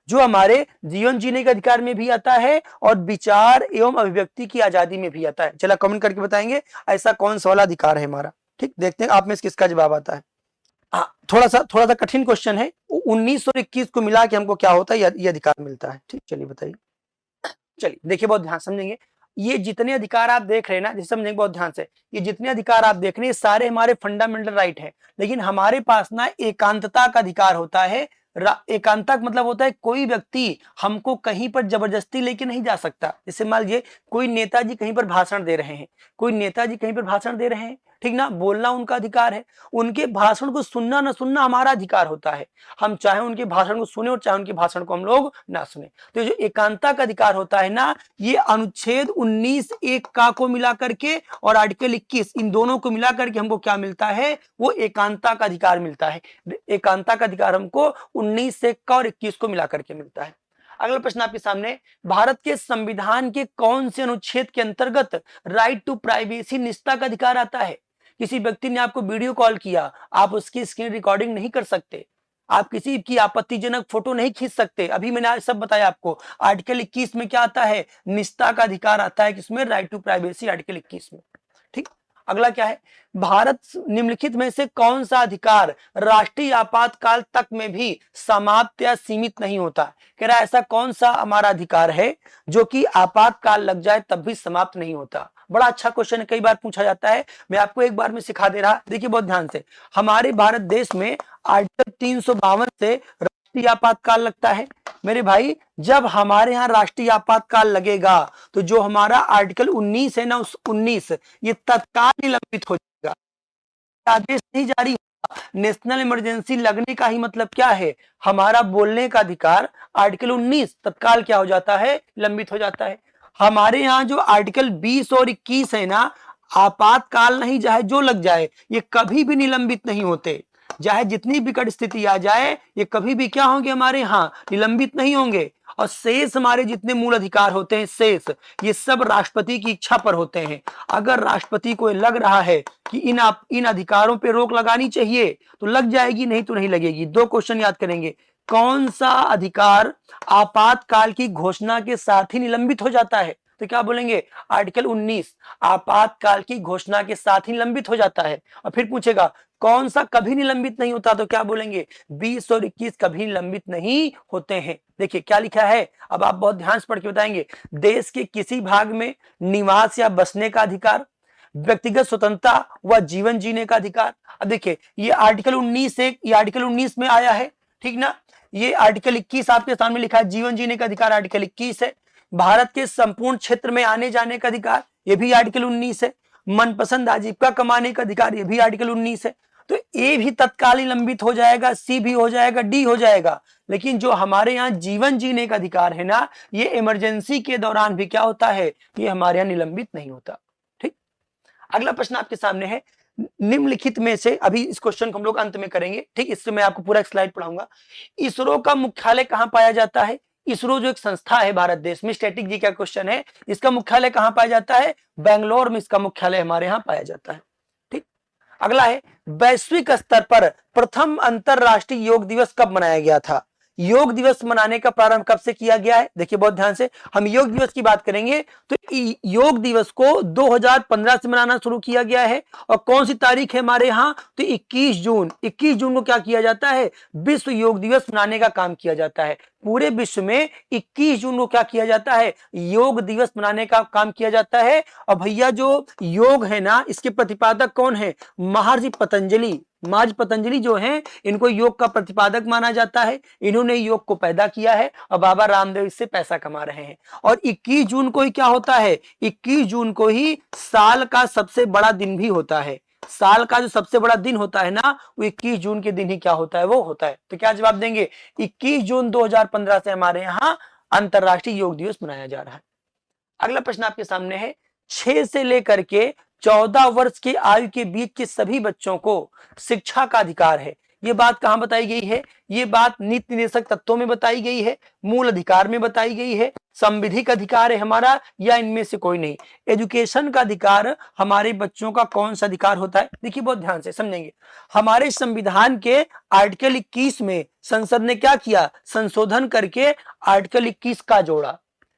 जो हमारे जीवन जीने के अधिकार में भी आता है और विचार एवं अभिव्यक्ति की आजादी में भी आता है। चला कमेंट करके बताएंगे ऐसा कौन सा वाला अधिकार है हमारा। ठीक, देखते हैं आप में से किसका जवाब आता है। थोड़ा सा कठिन क्वेश्चन है। 19 और 21 को मिला के हमको क्या होता है, ये अधिकार मिलता है। ठीक, चलिए बताइए। चलिए देखिए, बहुत ध्यान समझेंगे। ये जितने अधिकार आप देख रहे हैं ना, जिसे समझेंगे बहुत ध्यान से, ये जितने अधिकार आप देख रहे हैं सारे हमारे फंडामेंटल राइट है। लेकिन हमारे पास ना एकांतता का अधिकार होता है। एकांतक मतलब होता है कोई व्यक्ति हमको कहीं पर जबरदस्ती लेके नहीं जा सकता। जैसे मान लीजिए कोई नेताजी कहीं पर भाषण दे रहे हैं, कोई नेताजी कहीं पर भाषण दे रहे हैं, ठीक ना, बोलना उनका अधिकार है। उनके भाषण को सुनना ना सुनना हमारा अधिकार होता है। हम चाहे उनके भाषण को सुने और चाहे उनके भाषण को हम लोग ना सुने। तो जो एकांता का अधिकार होता है ना, ये अनुच्छेद 19 एक का को मिला करके और आर्टिकल 21 इन दोनों को मिला करके हमको क्या मिलता है, वो एकांता का अधिकार मिलता है। एकांता का अधिकार हमको 19 से का और 21 को मिला करके मिलता है। अगला प्रश्न आपके सामने, भारत के संविधान के कौन से अनुच्छेद के अंतर्गत राइट टू प्राइवेसी निजता का अधिकार आता है। किसी व्यक्ति ने आपको वीडियो कॉल किया, आप उसकी स्क्रीन रिकॉर्डिंग नहीं कर सकते, आप किसी की आपत्तिजनक फोटो नहीं खींच सकते। अभी मैंने आज सब बताया आपको। आर्टिकल 21 में क्या आता है, निजता का अधिकार आता है, किसमें, राइट टू प्राइवेसी, आर्टिकल 21 में। ठीक, अगला क्या है, भारत निम्नलिखित में से कौन सा अधिकार राष्ट्रीय आपातकाल तक में भी समाप्त या सीमित नहीं होता। कह रहा है ऐसा कौन सा हमारा अधिकार है जो कि आपातकाल लग जाए तब भी समाप्त नहीं होता। बड़ा अच्छा क्वेश्चन है, कई बार पूछा जाता है। मैं आपको एक बार में सिखा दे रहा, देखिए बहुत ध्यान से। हमारे भारत देश में आर्टिकल 352 से राष्ट्रीय आपातकाल लगता है। मेरे भाई, जब हमारे यहाँ राष्ट्रीय आपातकाल लगेगा तो जो हमारा आर्टिकल 19 है ना, उस 19 ये तत्काल निलंबित हो जाएगा, आदेश नहीं जारी होगा। नेशनल इमरजेंसी लगने का ही मतलब क्या है, हमारा बोलने का अधिकार आर्टिकल 19 तत्काल क्या हो जाता है, लंबित हो जाता है। हमारे यहाँ जो आर्टिकल 20 और 21 है ना, आपातकाल नहीं चाहे जो लग जाए, ये कभी भी निलंबित नहीं होते। चाहे जितनी विकट स्थिति आ जाए, ये कभी भी क्या होंगे, हमारे यहाँ निलंबित नहीं होंगे। और शेष हमारे जितने मूल अधिकार होते हैं, शेष ये सब राष्ट्रपति की इच्छा पर होते हैं। अगर राष्ट्रपति को लग रहा है कि इन अधिकारों पे रोक लगानी चाहिए तो लग जाएगी, नहीं तो नहीं लगेगी। दो क्वेश्चन याद करेंगे, कौन सा अधिकार आपातकाल की घोषणा के साथ ही निलंबित हो जाता है, तो क्या बोलेंगे, आर्टिकल 19 आपातकाल की घोषणा के साथ ही निलंबित हो जाता है। और फिर पूछेगा कौन सा कभी निलंबित नहीं होता, तो क्या बोलेंगे, 20 और 21 कभी निलंबित नहीं होते हैं। देखिए क्या लिखा है, अब आप बहुत ध्यान से पढ़ के बताएंगे। देश के किसी भाग में निवास या बसने का अधिकार, व्यक्तिगत स्वतंत्रता व जीवन जीने का अधिकार। अब देखिए ये आर्टिकल 19 से, ये आर्टिकल 19 में आया है, ठीक ना। ये आर्टिकल 21 आपके सामने लिखा है, जीवन जीने का अधिकार आर्टिकल 21 है। भारत के संपूर्ण क्षेत्र में आने जाने का अधिकार, ये भी आर्टिकल 19 है। मनपसंद आजीविका कमाने का अधिकार, ये भी आर्टिकल 19 है। तो ए भी तत्काल निलंबित हो जाएगा, सी भी हो जाएगा, डी हो जाएगा। लेकिन जो हमारे यहाँ जीवन जीने का अधिकार है ना, ये इमरजेंसी के दौरान भी क्या होता है, ये हमारे यहाँ निलंबित नहीं होता। ठीक, अगला प्रश्न आपके सामने है, निम्नलिखित में से, अभी इस क्वेश्चन को हम लोग अंत में करेंगे, ठीक, इससे मैं आपको पूरा स्लाइड पढ़ाऊंगा। इसरो का मुख्यालय कहां पाया जाता है। इसरो जो एक संस्था है भारत देश में, स्टैटिक जी का क्वेश्चन है, इसका मुख्यालय कहां पाया जाता है, बेंगलोर में इसका मुख्यालय हमारे यहाँ पाया जाता है। ठीक, अगला है, वैश्विक स्तर पर प्रथम अंतरराष्ट्रीय योग दिवस कब मनाया गया था। योग दिवस मनाने का प्रारंभ कब से किया गया है। देखिए बहुत ध्यान से, हम योग दिवस की बात करेंगे तो योग दिवस को 2015 से मनाना शुरू किया गया है। और कौन सी तारीख है हमारे यहाँ, तो 21 जून। 21 जून को क्या किया जाता है, विश्व योग दिवस मनाने का काम किया जाता है। पूरे विश्व में 21 जून को क्या किया जाता है, योग दिवस मनाने का काम किया जाता है। और भैया जो योग है ना, इसके प्रतिपादक कौन है, महर्षि पतंजलि। महर्षि पतंजलि जो हैं, इनको योग का प्रतिपादक माना जाता है। इन्होंने योग को पैदा किया है और बाबा रामदेव इससे पैसा कमा रहे हैं। और 21 जून को ही क्या होता है, 21 जून को ही साल का सबसे बड़ा दिन भी होता है। साल का जो सबसे बड़ा दिन होता है ना, वो 21 जून के दिन ही क्या होता है, वो होता है। तो क्या जवाब देंगे, 21 जून 2015 से हमारे यहाँ अंतरराष्ट्रीय योग दिवस मनाया जा रहा है। अगला प्रश्न आपके सामने है, 6 से लेकर के 14 वर्ष की आयु के बीच के सभी बच्चों को शिक्षा का अधिकार है। ये बात कहां बताई गई है, ये बात नीति निर्देशक तत्वों में बताई गई है, मूल अधिकार में बताई गई है, संविधिक अधिकार है हमारा, या इनमें से कोई नहीं। एजुकेशन का अधिकार हमारे बच्चों का कौन सा अधिकार होता है, देखिए बहुत ध्यान से समझेंगे। हमारे संविधान के आर्टिकल 21 में संसद ने क्या किया, संशोधन करके आर्टिकल 21 का जोड़ा।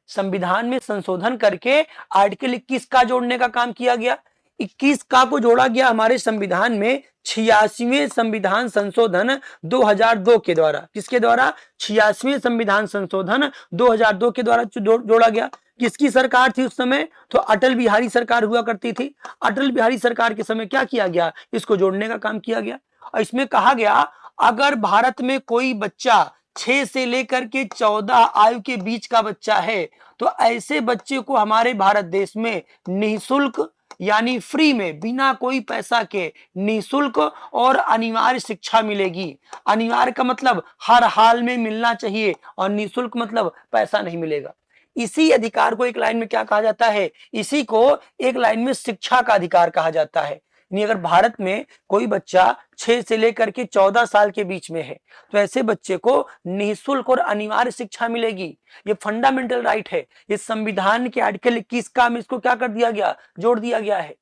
संविधान में संशोधन करके आर्टिकल 21 का जोड़ने का काम किया गया। 21 का को जोड़ा गया हमारे संविधान में 86वें संविधान संशोधन 2002 के द्वारा। किसके द्वारा, 86वें संविधान संशोधन 2002 के द्वारा जोड़ा गया। किसकी सरकार थी उस समय, तो अटल बिहारी सरकार हुआ करती थी। अटल बिहारी सरकार के समय क्या किया गया, इसको जोड़ने का काम किया गया। और इसमें कहा गया, अगर भारत में कोई बच्चा 6 से लेकर के 14 आयु के बीच का बच्चा है, तो ऐसे बच्चे को हमारे भारत देश में निःशुल्क यानी फ्री में, बिना कोई पैसा के निःशुल्क और अनिवार्य शिक्षा मिलेगी। अनिवार्य का मतलब हर हाल में मिलना चाहिए, और निःशुल्क मतलब पैसा नहीं मिलेगा। इसी अधिकार को एक लाइन में क्या कहा जाता है, इसी को एक लाइन में शिक्षा का अधिकार कहा जाता है। यानी अगर भारत में कोई बच्चा 6 से लेकर के 14 साल के बीच में है, तो ऐसे बच्चे को निःशुल्क और अनिवार्य शिक्षा मिलेगी। ये फंडामेंटल राइट है। ये संविधान के आर्टिकल 21 का में इसको क्या कर दिया गया, जोड़ दिया गया है।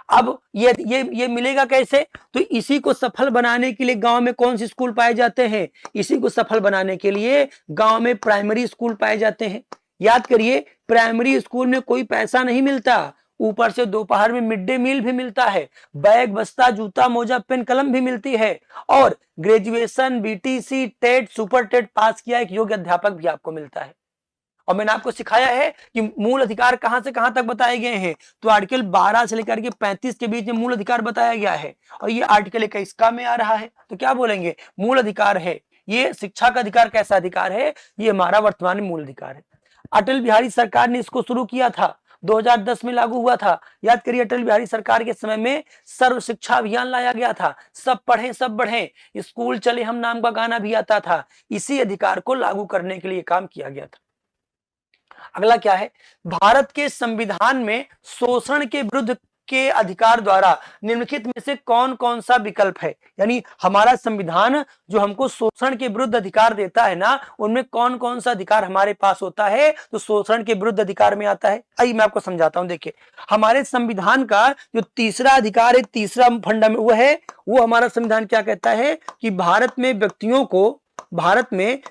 अब ये मिलेगा कैसे, तो इसी को सफल बनाने के लिए गांव में कौन से स्कूल पाए जाते हैं, इसी को सफल बनाने के लिए गांव में प्राइमरी स्कूल पाए जाते हैं। याद करिए, प्राइमरी स्कूल में कोई पैसा नहीं मिलता, ऊपर से दोपहर में मिड डे मील भी मिलता है, बैग बस्ता जूता मोजा पेन कलम भी मिलती है, और graduation BTC TET super TET pass किया एक योग्य अध्यापक भी आपको मिलता है। और मैंने आपको सिखाया है कि मूल अधिकार कहां से कहां तक बताए गए हैं, तो आर्टिकल 12 से लेकर के 35 के बीच में मूल अधिकार बताया गया है, और ये आर्टिकल 21 का में आ रहा है। तो क्या बोलेंगे, मूल अधिकार है। ये शिक्षा का अधिकार कैसा अधिकार है, ये हमारा वर्तमान में मूल अधिकार है। अटल बिहारी सरकार ने इसको शुरू किया था, 2010 में लागू हुआ था। याद करिए, अटल बिहारी सरकार के समय में सर्व शिक्षा अभियान लाया गया था। सब पढ़ें सब बढ़ें, स्कूल चले हम नाम का गाना भी आता था। इसी अधिकार को लागू करने के लिए काम किया गया था। अगला क्या है, भारत के संविधान में शोषण के विरुद्ध के अधिकार द्वारा निम्नलिखित में से कौन कौन सा विकल्प है। यानी हमारा संविधान जो हमको शोषण के विरुद्ध अधिकार देता है ना, उनमें कौन कौन सा अधिकार हमारे पास होता है, तो शोषण के विरुद्ध अधिकार में आता है। आइए मैं आपको समझाता हूं। देखिए, हमारे संविधान का जो तीसरा अधिकार है, तीसरा फंडामेंट वो है, वो हमारा संविधान क्या कहता है कि भारत में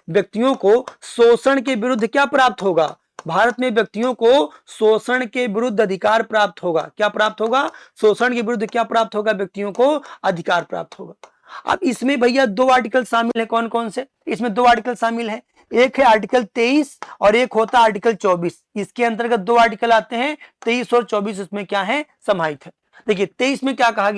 व्यक्तियों को शोषण के विरुद्ध क्या प्राप्त होगा, भारत में व्यक्तियों को शोषण के विरुद्ध अधिकार प्राप्त होगा। क्या प्राप्त होगा, शोषण के विरुद्ध क्या प्राप्त होगा, व्यक्तियों को अधिकार प्राप्त होगा। अब इसमें भैया 2 आर्टिकल शामिल है, कौन कौन से, इसमें 2 आर्टिकल शामिल है। एक है आर्टिकल 23 और एक होता है आर्टिकल 24। इसके अंतर्गत 2 आर्टिकल आते हैं, 23 और 24 इसमें क्या है, समाहित है। देखिए 23 में क्या कहा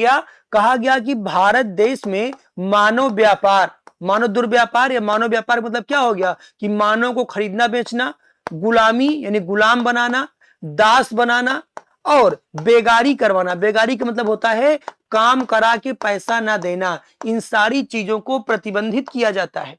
गया कि भारत देश में मानव व्यापार, मानव दुर्व्यापार या मानव व्यापार मतलब क्या हो गया कि मानव को खरीदना बेचना, गुलामी यानी गुलाम बनाना, दास बनाना और बेगारी करवाना। बेगारी का मतलब होता है काम करा के पैसा ना देना। इन सारी चीजों को प्रतिबंधित किया जाता है।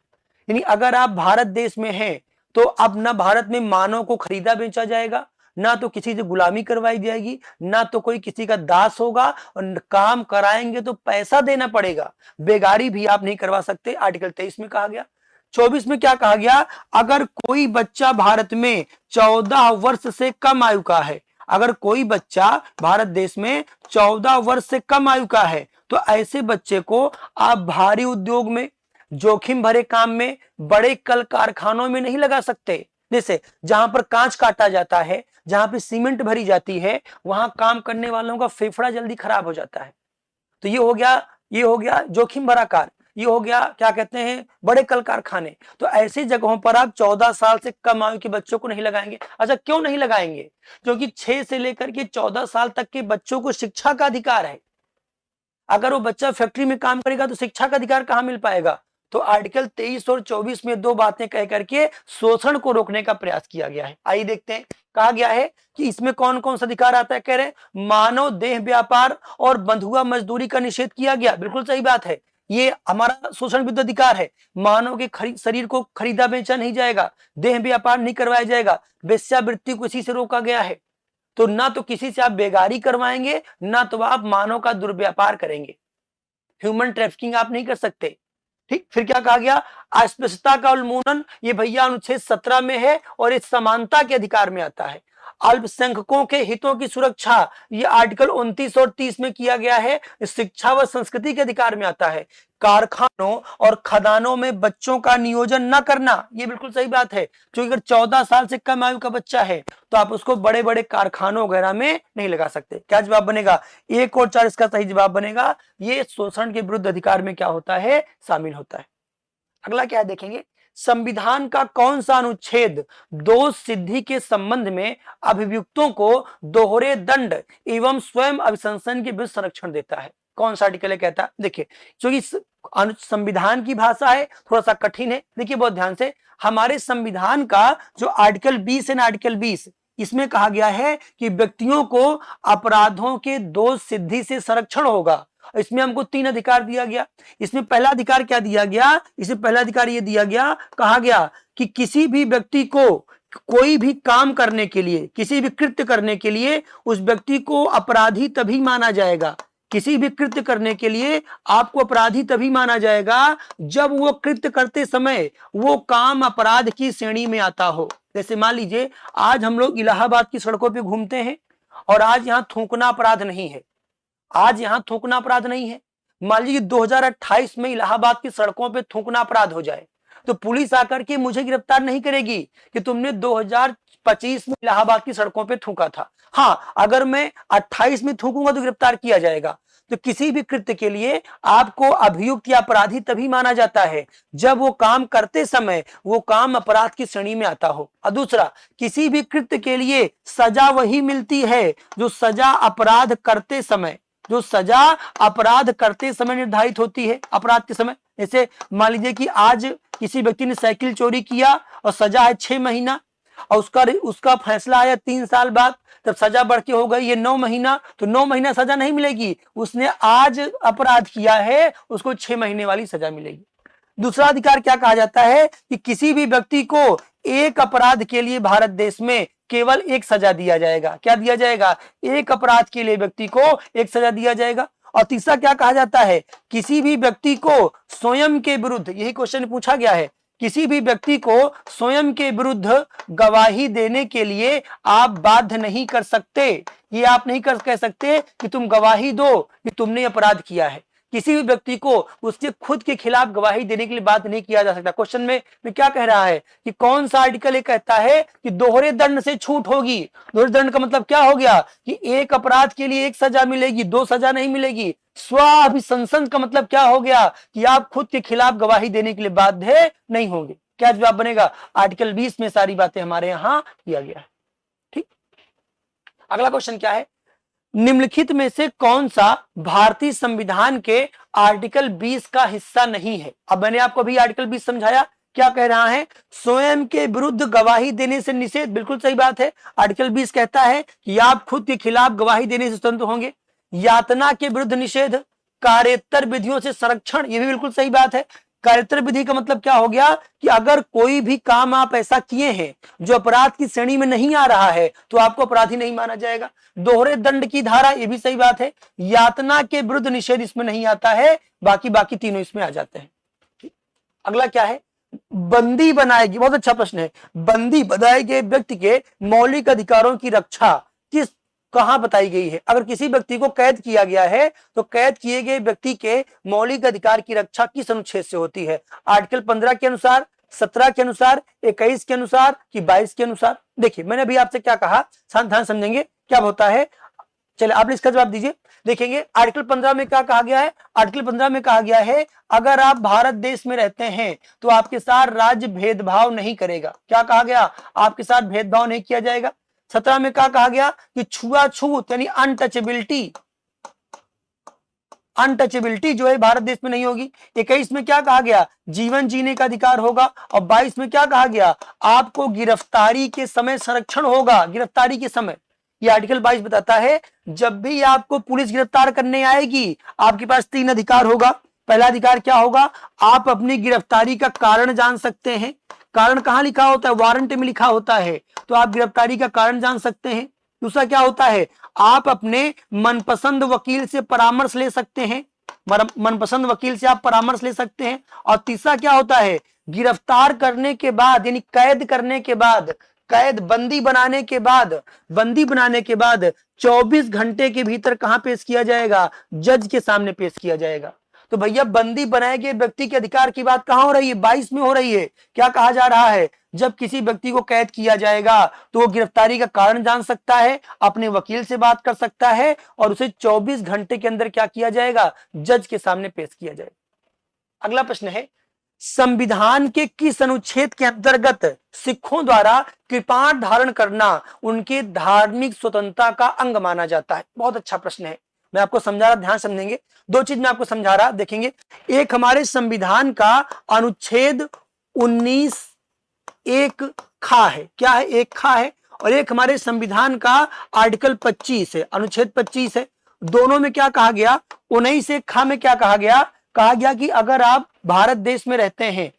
यानी अगर आप भारत देश में हैं तो अब ना भारत में मानव को खरीदा बेचा जाएगा, ना तो किसी से गुलामी करवाई जाएगी, ना तो कोई किसी का दास होगा, और काम कराएंगे तो पैसा देना पड़ेगा। बेगारी भी आप नहीं करवा सकते, आर्टिकल 23 में कहा गया। 24 में क्या कहा गया, अगर कोई बच्चा भारत में 14 वर्ष से कम आयु का है, अगर कोई बच्चा भारत देश में 14 वर्ष से कम आयु का है, तो ऐसे बच्चे को आप भारी उद्योग में, जोखिम भरे काम में, बड़े कल कारखानों में नहीं लगा सकते। जैसे जहां पर कांच काटा जाता है, जहां पे सीमेंट भरी जाती है, वहां काम करने वालों का फेफड़ा जल्दी खराब हो जाता है। तो ये हो गया जोखिम भरा कार्य। ये हो गया क्या कहते हैं बड़े कल कारखाने। तो ऐसी जगहों पर आप 14 साल से कम आयु के बच्चों को नहीं लगाएंगे। अच्छा क्यों नहीं लगाएंगे? क्योंकि 6 से लेकर के 14 साल तक के बच्चों को शिक्षा का अधिकार है। अगर वो बच्चा फैक्ट्री में काम करेगा तो शिक्षा का अधिकार कहां मिल पाएगा? तो आर्टिकल 23 और 24 में दो बातें कह करके शोषण को रोकने का प्रयास किया गया है। आइए देखते हैं कहा गया है कि इसमें कौन कौन सा अधिकार आता है। कह रहे मानव देह व्यापार और बंधुआ मजदूरी का निषेध किया गया। बिल्कुल सही बात है, ये हमारा शोषण विरुद्ध अधिकार है। मानव के शरीर को खरीदा बेचा नहीं जाएगा, देह व्यापार नहीं करवाया जाएगा, वेश्यावृत्ति को इसी से रोका गया है। तो ना तो किसी से आप बेगारी करवाएंगे, ना तो आप मानव का दुर्व्यापार करेंगे। ह्यूमन ट्रैफिकिंग आप नहीं कर सकते। ठीक, फिर क्या कहा गया? अस्पृश्यता का उन्मूलन, ये भैया अनुच्छेद 17 में है और इस समानता के अधिकार में आता है। अल्पसंख्यकों के हितों की सुरक्षा, ये आर्टिकल 29 और 30 में किया गया है, शिक्षा व संस्कृति के अधिकार में आता है। कारखानों और खदानों में बच्चों का नियोजन न करना, ये बिल्कुल सही बात है, क्योंकि अगर 14 साल से कम आयु का बच्चा है तो आप उसको बड़े बड़े कारखानों वगैरह में नहीं लगा सकते। क्या जवाब बनेगा? 1 और 4 इसका सही जवाब बनेगा। ये शोषण के विरुद्ध अधिकार में क्या होता है? शामिल होता है। अगला क्या है देखेंगे, संविधान का कौन सा अनुच्छेद दोष सिद्धि के संबंध में अभियुक्तों को दोहरे दंड एवं स्वयं अभिशंसन के विरुद्ध संरक्षण देता है? कौन सा आर्टिकल है? कहता है देखिए, क्योंकि संविधान की भाषा है, थोड़ा सा कठिन है, देखिए बहुत ध्यान से। हमारे संविधान का जो आर्टिकल 20 है ना, आर्टिकल 20, इसमें कहा गया है कि व्यक्तियों को अपराधों के दोष सिद्धि से संरक्षण होगा। इसमें हमको 3 अधिकार दिया गया। इसमें पहला अधिकार क्या दिया गया? इसमें पहला अधिकार ये दिया गया, कहा गया कि किसी भी व्यक्ति को कोई भी काम करने के लिए, किसी भी कृत्य करने के लिए उस व्यक्ति को अपराधी तभी माना जाएगा। किसी भी कृत्य करने के लिए आपको अपराधी तभी माना जाएगा जब वो कृत्य करते समय वो काम अपराध की श्रेणी में आता हो। जैसे मान लीजिए आज हम लोग इलाहाबाद की सड़कों पे घूमते हैं और आज यहाँ थूकना अपराध नहीं है, आज यहां थूकना अपराध नहीं है। मान लीजिए 2028 में इलाहाबाद की सड़कों पे थूकना अपराध हो जाए तो पुलिस आकर के मुझे गिरफ्तार नहीं करेगी कि तुमने 2025 में इलाहाबाद की सड़कों पे थूका था। हाँ, अगर मैं 28 में थूकूंगा तो गिरफ्तार किया जाएगा। तो किसी भी कृत्य के लिए आपको अभियुक्त या अपराधी तभी माना जाता है जब वो काम करते समय वो काम अपराध की श्रेणी में आता हो। और दूसरा, किसी भी कृत्य के लिए सजा वही मिलती है जो सजा अपराध करते समय, जो सजा अपराध करते समय निर्धारित होती है अपराध के समय। जैसे मान लीजिए कि आज किसी व्यक्ति ने साइकिल चोरी किया और सजा है 6 महीना और उसका फैसला आया 3 साल बाद, तब सजा बढ़ के हो गई ये 9 महीना, तो 9 महीना सजा नहीं मिलेगी। उसने आज अपराध किया है, उसको 6 महीने वाली सजा मिलेगी। दूसरा अधिकार क्या कहा जाता है कि किसी भी व्यक्ति को एक अपराध के लिए भारत देश में केवल एक सजा दिया जाएगा। क्या दिया जाएगा? एक अपराध के लिए व्यक्ति को एक सजा दिया जाएगा। और तीसरा क्या कहा जाता है? किसी भी व्यक्ति को स्वयं के विरुद्ध, यही क्वेश्चन पूछा गया है, किसी भी व्यक्ति को स्वयं के विरुद्ध गवाही देने के लिए आप बाध्य नहीं कर सकते। ये आप नहीं कह सकते कि तुम गवाही दो कि तुमने अपराध किया है। किसी भी व्यक्ति को उसके खुद के खिलाफ गवाही देने के लिए बाध्य नहीं किया जा सकता। क्वेश्चन में क्या कह रहा है कि कौन सा आर्टिकल ये कहता है कि दोहरे दंड से छूट होगी। दोहरे दंड का मतलब क्या हो गया कि एक अपराध के लिए एक सजा मिलेगी, 2 सजा नहीं मिलेगी। स्व अभिशंसन का मतलब क्या हो गया कि आप खुद के खिलाफ गवाही देने के लिए बाध्य नहीं होंगे। क्या जवाब बनेगा? आर्टिकल 20 में सारी बातें हमारे यहां किया गया है। ठीक, अगला क्वेश्चन क्या है? निम्नलिखित में से कौन सा भारतीय संविधान के आर्टिकल 20 का हिस्सा नहीं है? अब मैंने आपको अभी आर्टिकल 20 समझाया, क्या कह रहा है? स्वयं के विरुद्ध गवाही देने से निषेध। बिल्कुल सही बात है। आर्टिकल 20 कहता है कि आप खुद के खिलाफ गवाही देने से स्वतंत्र होंगे। यातना के विरुद्ध निषेध, कार्योत्तर विधियों से संरक्षण, ये भी बिल्कुल सही बात है। कार्योत्तर विधि का मतलब क्या हो गया कि अगर कोई भी काम आप ऐसा किए हैं जो अपराध की श्रेणी में नहीं आ रहा है तो आपको अपराधी नहीं माना जाएगा। दोहरे दंड की धारा, ये भी सही बात है। यातना के विरुद्ध निषेध इसमें नहीं आता है, बाकी तीनों इसमें आ जाते हैं। अगला क्या है? बंदी बनाएगी, बहुत अच्छा प्रश्न है। बंदी बनाए गए व्यक्ति के मौलिक अधिकारों की रक्षा किस कहां बताई गई है? अगर किसी व्यक्ति को कैद किया गया है तो कैद किए गए व्यक्ति के मौलिक अधिकार की रक्षा किस अनुच्छेद से होती है? आर्टिकल 15 के अनुसार, 17 के अनुसार, 21 के अनुसार कि 22 के अनुसार? देखिए मैंने अभी आपसे क्या कहा, ध्यान समझेंगे क्या होता है। चलिए आप इसका जवाब दीजिए। देखेंगे आर्टिकल 15 में क्या कहा गया है। आर्टिकल 15 में कहा गया है अगर आप भारत देश में रहते हैं तो आपके साथ राज्य भेदभाव नहीं करेगा। क्या कहा गया, आपके साथ भेदभाव नहीं किया जाएगा। 17 में क्या कहा गया कि छुआछूत यानी अनटचेबिलिटी जो है भारत देश में नहीं होगी। 21 में क्या कहा गया, जीवन जीने का अधिकार होगा। और 22 में क्या कहा गया, आपको गिरफ्तारी के समय संरक्षण होगा। गिरफ्तारी के समय, ये आर्टिकल 22 बताता है जब भी आपको पुलिस गिरफ्तार करने आएगी आपके पास 3 अधिकार होगा। पहला अधिकार क्या होगा, आप अपनी गिरफ्तारी का कारण जान सकते हैं। कारण कहां लिखा होता है, वारंट में लिखा होता है, तो आप गिरफ्तारी का कारण जान सकते हैं। दूसरा क्या होता है, आप अपने मनपसंद वकील से परामर्श ले सकते हैं। मनपसंद वकील से आप परामर्श ले सकते हैं। और तीसरा क्या होता है, गिरफ्तार करने के बाद यानी कैद करने के बाद, कैद बंदी बनाने के बाद 24 घंटे के भीतर कहां पेश किया जाएगा, जज के सामने पेश किया जाएगा। तो भैया बंदी बनाए गए व्यक्ति के अधिकार की बात कहां हो रही है, 22 में हो रही है। क्या कहा जा रहा है, जब किसी व्यक्ति को कैद किया जाएगा तो वो गिरफ्तारी का कारण जान सकता है, अपने वकील से बात कर सकता है और उसे 24 घंटे के अंदर क्या किया जाएगा, जज के सामने पेश किया जाएगा। अगला प्रश्न है, संविधान के किस अनुच्छेद के अंतर्गत सिखों द्वारा कृपाण धारण करना उनके धार्मिक स्वतंत्रता का अंग माना जाता है। बहुत अच्छा प्रश्न है, मैं आपको समझा रहा, ध्यान समझेंगे। 2 चीज मैं आपको समझा रहा, देखेंगे। एक हमारे संविधान का अनुच्छेद 19 एक खा है, क्या है, एक खा है। और एक हमारे संविधान का आर्टिकल 25 है, अनुच्छेद 25 है। दोनों में क्या कहा गया, 19 एक खा में क्या कहा गया कि अगर आप भारत देश में रहते हैं,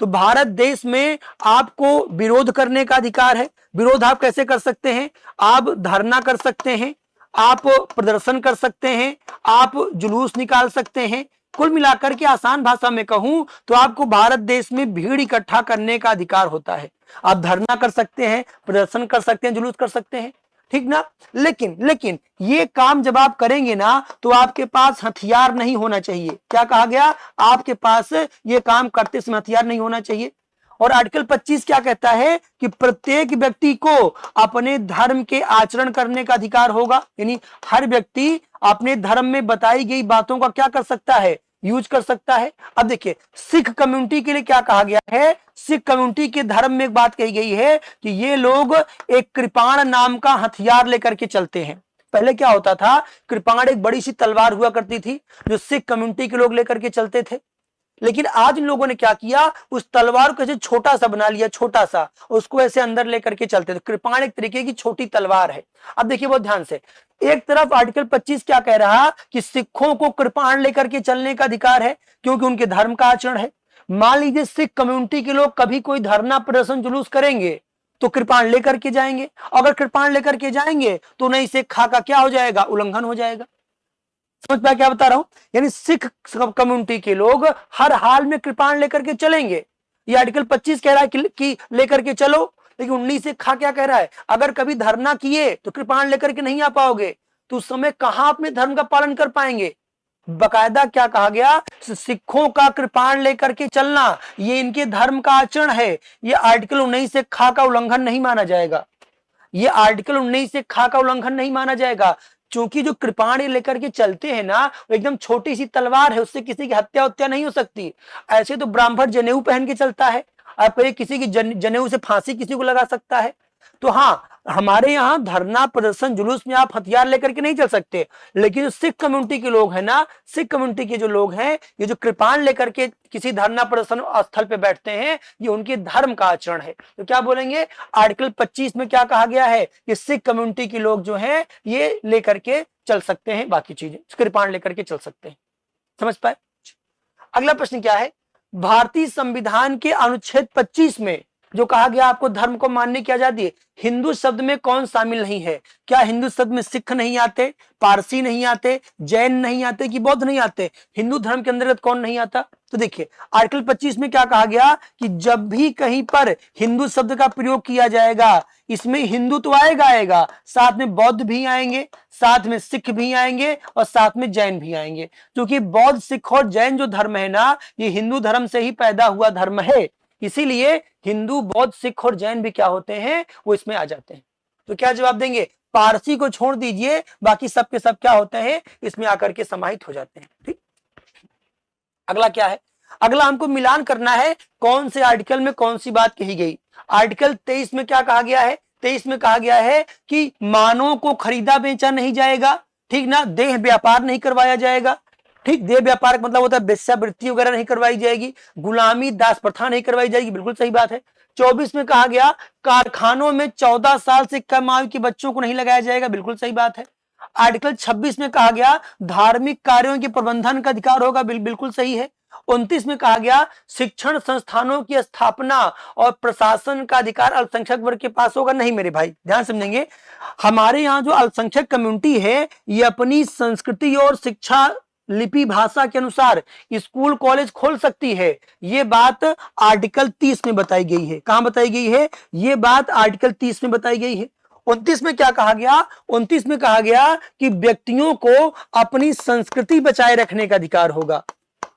तो भारत देश में आपको विरोध करने का अधिकार है। विरोध आप कैसे कर सकते हैं, आप धरना कर सकते हैं, आप प्रदर्शन कर सकते हैं, आप जुलूस निकाल सकते हैं। कुल मिलाकर के आसान भाषा में कहूं तो आपको भारत देश में भीड़ इकट्ठा करने का अधिकार होता है। आप धरना कर सकते हैं, प्रदर्शन कर सकते हैं, जुलूस कर सकते हैं, ठीक ना। लेकिन ये काम जब आप करेंगे ना तो आपके पास हथियार नहीं होना चाहिए। क्या कहा गया, आपके पास ये काम करते समय हथियार नहीं होना चाहिए। और आर्टिकल 25 क्या कहता है कि प्रत्येक व्यक्ति को अपने धर्म के आचरण करने का अधिकार होगा। यानी हर व्यक्ति अपने धर्म में बताई गई बातों का क्या कर सकता है, यूज कर सकता है। अब देखिए सिख कम्युनिटी के लिए क्या कहा गया है, सिख कम्युनिटी के धर्म में एक बात कही गई है कि ये लोग एक कृपाण नाम का हथियार लेकर के चलते हैं। पहले क्या होता था, कृपाण एक बड़ी सी तलवार हुआ करती थी जो सिख कम्युनिटी के लोग लेकर के चलते थे। लेकिन आज इन लोगों ने क्या किया, उस तलवार को ऐसे छोटा सा बना लिया, छोटा सा, उसको ऐसे अंदर लेकर के चलते थे। कृपाण एक तरीके की छोटी तलवार है। अब देखिए बहुत ध्यान से, एक तरफ आर्टिकल 25 क्या कह रहा कि सिखों को कृपाण लेकर के चलने का अधिकार है क्योंकि उनके धर्म का आचरण है। मान लीजिए सिख कम्युनिटी के लोग कभी कोई धरना प्रदर्शन जुलूस करेंगे तो कृपाण लेकर के जाएंगे। अगर कृपाण लेकर के जाएंगे तो नहीं सिख खा का क्या हो जाएगा, उल्लंघन हो जाएगा। समझ पाया क्या बता रहा हूं, यानी सिख कम्युनिटी के लोग हर हाल में कृपाण लेकर के चलेंगे। ये आर्टिकल 25 कह रहा है कि लेकर के चलो, लेकिन 19 से खा क्या कह रहा है, अगर कभी धरना किए तो कृपाण लेकर के नहीं आ पाओगे, तो उस समय कहां अपने धर्म का पालन कर पाएंगे। बकायदा क्या कहा गया, सिखों का कृपाण लेकर के चलना ये इनके धर्म का आचरण है। ये आर्टिकल 19 से खा का उल्लंघन नहीं माना जाएगा। ये आर्टिकल 19 से खा का उल्लंघन नहीं माना जाएगा, क्योंकि जो कृपाण लेकर के चलते हैं ना वो एकदम छोटी सी तलवार है, उससे किसी की हत्या नहीं हो सकती। ऐसे तो ब्राह्मण जनेऊ पहन के चलता है, आप कहिए किसी की जनेऊ से फांसी किसी को लगा सकता है। तो हाँ, हमारे यहाँ धरना प्रदर्शन जुलूस में आप हथियार लेकर के नहीं चल सकते। लेकिन जो सिख कम्युनिटी के लोग हैं ना, सिख कम्युनिटी के जो लोग हैं, ये जो कृपाण लेकर के किसी धरना प्रदर्शन स्थल पे बैठते हैं, ये उनके धर्म का आचरण है। तो क्या बोलेंगे, आर्टिकल 25 में क्या कहा गया है कि सिख कम्युनिटी के लोग जो हैं ये लेकर के चल सकते हैं, बाकी चीजें कृपाण लेकर के चल सकते हैं। समझ पाए। अगला प्रश्न क्या है, भारतीय संविधान के अनुच्छेद 25 में जो कहा गया आपको धर्म को मानने की आजादी है, हिंदू शब्द में कौन शामिल नहीं है। क्या हिंदू शब्द में सिख नहीं आते, पारसी नहीं आते, जैन नहीं आते, कि बौद्ध नहीं आते, हिंदू धर्म के अंतर्गत कौन नहीं आता। तो देखिए आर्टिकल 25 में क्या कहा गया कि जब भी कहीं पर हिंदू शब्द का प्रयोग किया जाएगा इसमें हिंदू तो आएगा, साथ में बौद्ध भी आएंगे, साथ में सिख भी आएंगे और साथ में जैन भी आएंगे। क्योंकि बौद्ध, सिख और जैन जो धर्म है ना, ये हिंदू धर्म से ही पैदा हुआ धर्म है, इसीलिए हिंदू, बौद्ध, सिख और जैन भी क्या होते हैं, वो इसमें आ जाते हैं। तो क्या जवाब देंगे, पारसी को छोड़ दीजिए, बाकी सब के सब क्या होते हैं, इसमें आकर के समाहित हो जाते हैं। ठीक, अगला क्या है, अगला हमको मिलान करना है कौन से आर्टिकल में कौन सी बात कही गई। आर्टिकल 23 में क्या कहा गया है, 23 में कहा गया है कि मानव को खरीदा बेचा नहीं जाएगा, ठीक ना, देह व्यापार नहीं करवाया जाएगा। ठीक, देह व्यापार का मतलब होता है वेश्यावृत्ति वगैरह नहीं करवाई जाएगी, गुलामी दास प्रथा नहीं करवाई जाएगी, बिल्कुल सही बात है। 24 में कहा गया कारखानों में 14 साल से कम आयु के बच्चों को नहीं लगाया जाएगा, बिल्कुल सही बात है। आर्टिकल 26 में कहा गया धार्मिक कार्यों के प्रबंधन का अधिकार होगा, बिल्कुल सही है। 29 में कहा गया शिक्षण संस्थानों की स्थापना और प्रशासन का अधिकार अल्पसंख्यक वर्ग के पास होगा। नहीं मेरे भाई, ध्यान समझेंगे, हमारे यहाँ जो अल्पसंख्यक कम्युनिटी है ये अपनी संस्कृति और शिक्षा लिपि भाषा के अनुसार स्कूल कॉलेज खोल सकती है। ये बात आर्टिकल 30 में बताई गई है। कहां बताई गई है, ये बात आर्टिकल 30 में बताई गई है। 29 में क्या कहा गया, 29 में कहा गया कि व्यक्तियों को अपनी संस्कृति बचाए रखने का अधिकार होगा।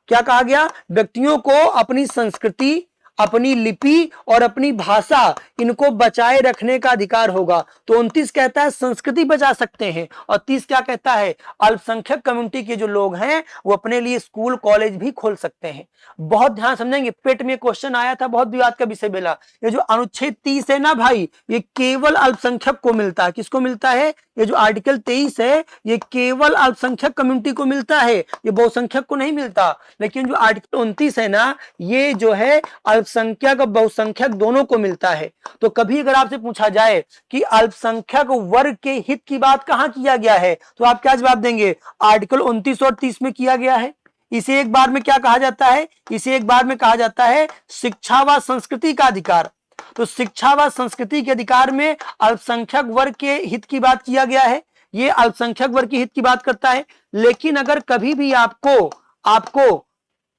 क्या कहा गया, व्यक्तियों को अपनी संस्कृति, अपनी लिपि और अपनी भाषा इनको बचाए रखने का अधिकार होगा। तो 29 कहता है संस्कृति बचा सकते हैं, और 30 क्या कहता है, अल्पसंख्यक कम्युनिटी के जो लोग हैं वो अपने लिए स्कूल कॉलेज भी खोल सकते हैं। बहुत ध्यान समझेंगे, पेट में क्वेश्चन आया था, बहुत विवाद का विषय मिला। ये जो अनुच्छेद 30 है ना भाई, ये केवल अल्पसंख्यक को मिलता है। किसको मिलता है, ये जो आर्टिकल 23 है ये केवल अल्पसंख्यक कम्युनिटी को मिलता है, ये बहुसंख्यक को नहीं मिलता। लेकिन जो आर्टिकल 29 है ना, ये जो है अल्पसंख्यक और बहुसंख्यक दोनों को मिलता है। तो कभी अगर आपसे पूछा जाए कि अल्पसंख्यक वर्ग के हित की बात कहां किया गया है, तो आप क्या जवाब देंगे, आर्टिकल 29 और 30 में किया गया है। इसे एक बार में क्या कहा जाता है, इसे एक बार में कहा जाता है शिक्षा व संस्कृति का अधिकार। तो शिक्षा व संस्कृति के अधिकार में अल्पसंख्यक वर्ग के हित की बात किया गया है, ये अल्पसंख्यक वर्ग के हित की बात करता है। लेकिन अगर कभी भी आपको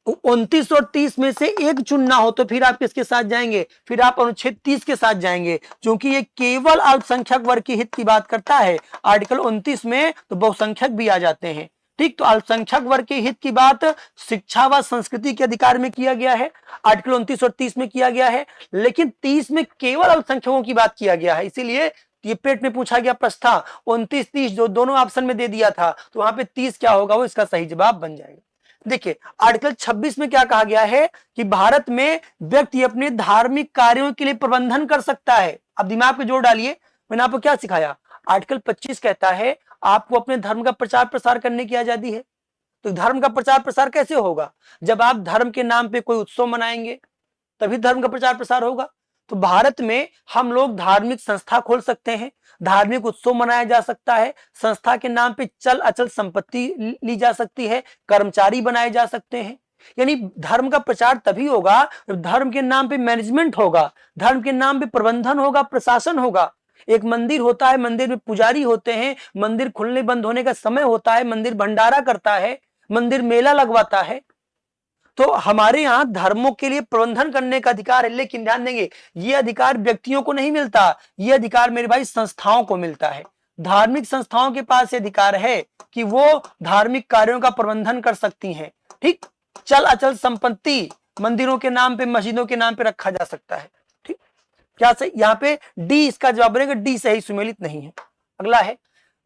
29 और 30 में से एक चुनना हो तो फिर आप किसके साथ जाएंगे, फिर आप अनुच्छेद 30 के साथ जाएंगे, क्योंकि ये केवल अल्पसंख्यक वर्ग के हित की बात करता है। आर्टिकल 29 में तो बहुसंख्यक भी आ जाते हैं। ठीक, तो अल्पसंख्यक वर्ग के हित की बात शिक्षा व संस्कृति के अधिकार में किया गया है, आर्टिकल 29 और 30 में किया गया है। लेकिन 30 में केवल अल्पसंख्यकों की बात किया गया है, इसीलिए ये पेट में पूछा गया प्रश्न था 29 30 जो दोनों ऑप्शन में दे दिया था, तो वहां पे 30 क्या होगा, वो इसका सही जवाब बन जाएगा। देखिए आर्टिकल 26 में क्या कहा गया है कि भारत में व्यक्ति अपने धार्मिक कार्यों के लिए प्रबंधन कर सकता है। अब दिमाग पे जोर डालिए, मैंने आपको क्या सिखाया, आर्टिकल 25 कहता है आपको अपने धर्म का प्रचार प्रसार करने की आजादी है। तो धर्म का प्रचार प्रसार कैसे होगा, जब आप धर्म के नाम पे कोई उत्सव मनाएंगे तभी धर्म का प्रचार प्रसार होगा। तो भारत में हम लोग धार्मिक संस्था खोल सकते हैं, धार्मिक उत्सव मनाया जा सकता है, संस्था के नाम पे चल अचल संपत्ति ली जा सकती है, कर्मचारी बनाए जा सकते हैं। यानी धर्म का प्रचार तभी होगा जब धर्म के नाम पे मैनेजमेंट होगा, धर्म के नाम पे प्रबंधन होगा, प्रशासन होगा। एक मंदिर होता है, मंदिर में पुजारी होते हैं, मंदिर खुलने बंद होने का समय होता है, मंदिर भंडारा करता है, मंदिर मेला लगवाता है। तो हमारे यहाँ धर्मों के लिए प्रबंधन करने का अधिकार है। लेकिन ध्यान देंगे ये अधिकार व्यक्तियों को नहीं मिलता, ये अधिकार मेरे भाई संस्थाओं को मिलता है। धार्मिक संस्थाओं के पास ये अधिकार है कि वो धार्मिक कार्यों का प्रबंधन कर सकती हैं। ठीक, चल अचल संपत्ति मंदिरों के नाम पे, मस्जिदों के नाम पे रखा जा सकता है। ठीक, क्या सही, यहाँ पे डी इसका जवाब बनेगा, डी सही सुमेलित नहीं है। अगला है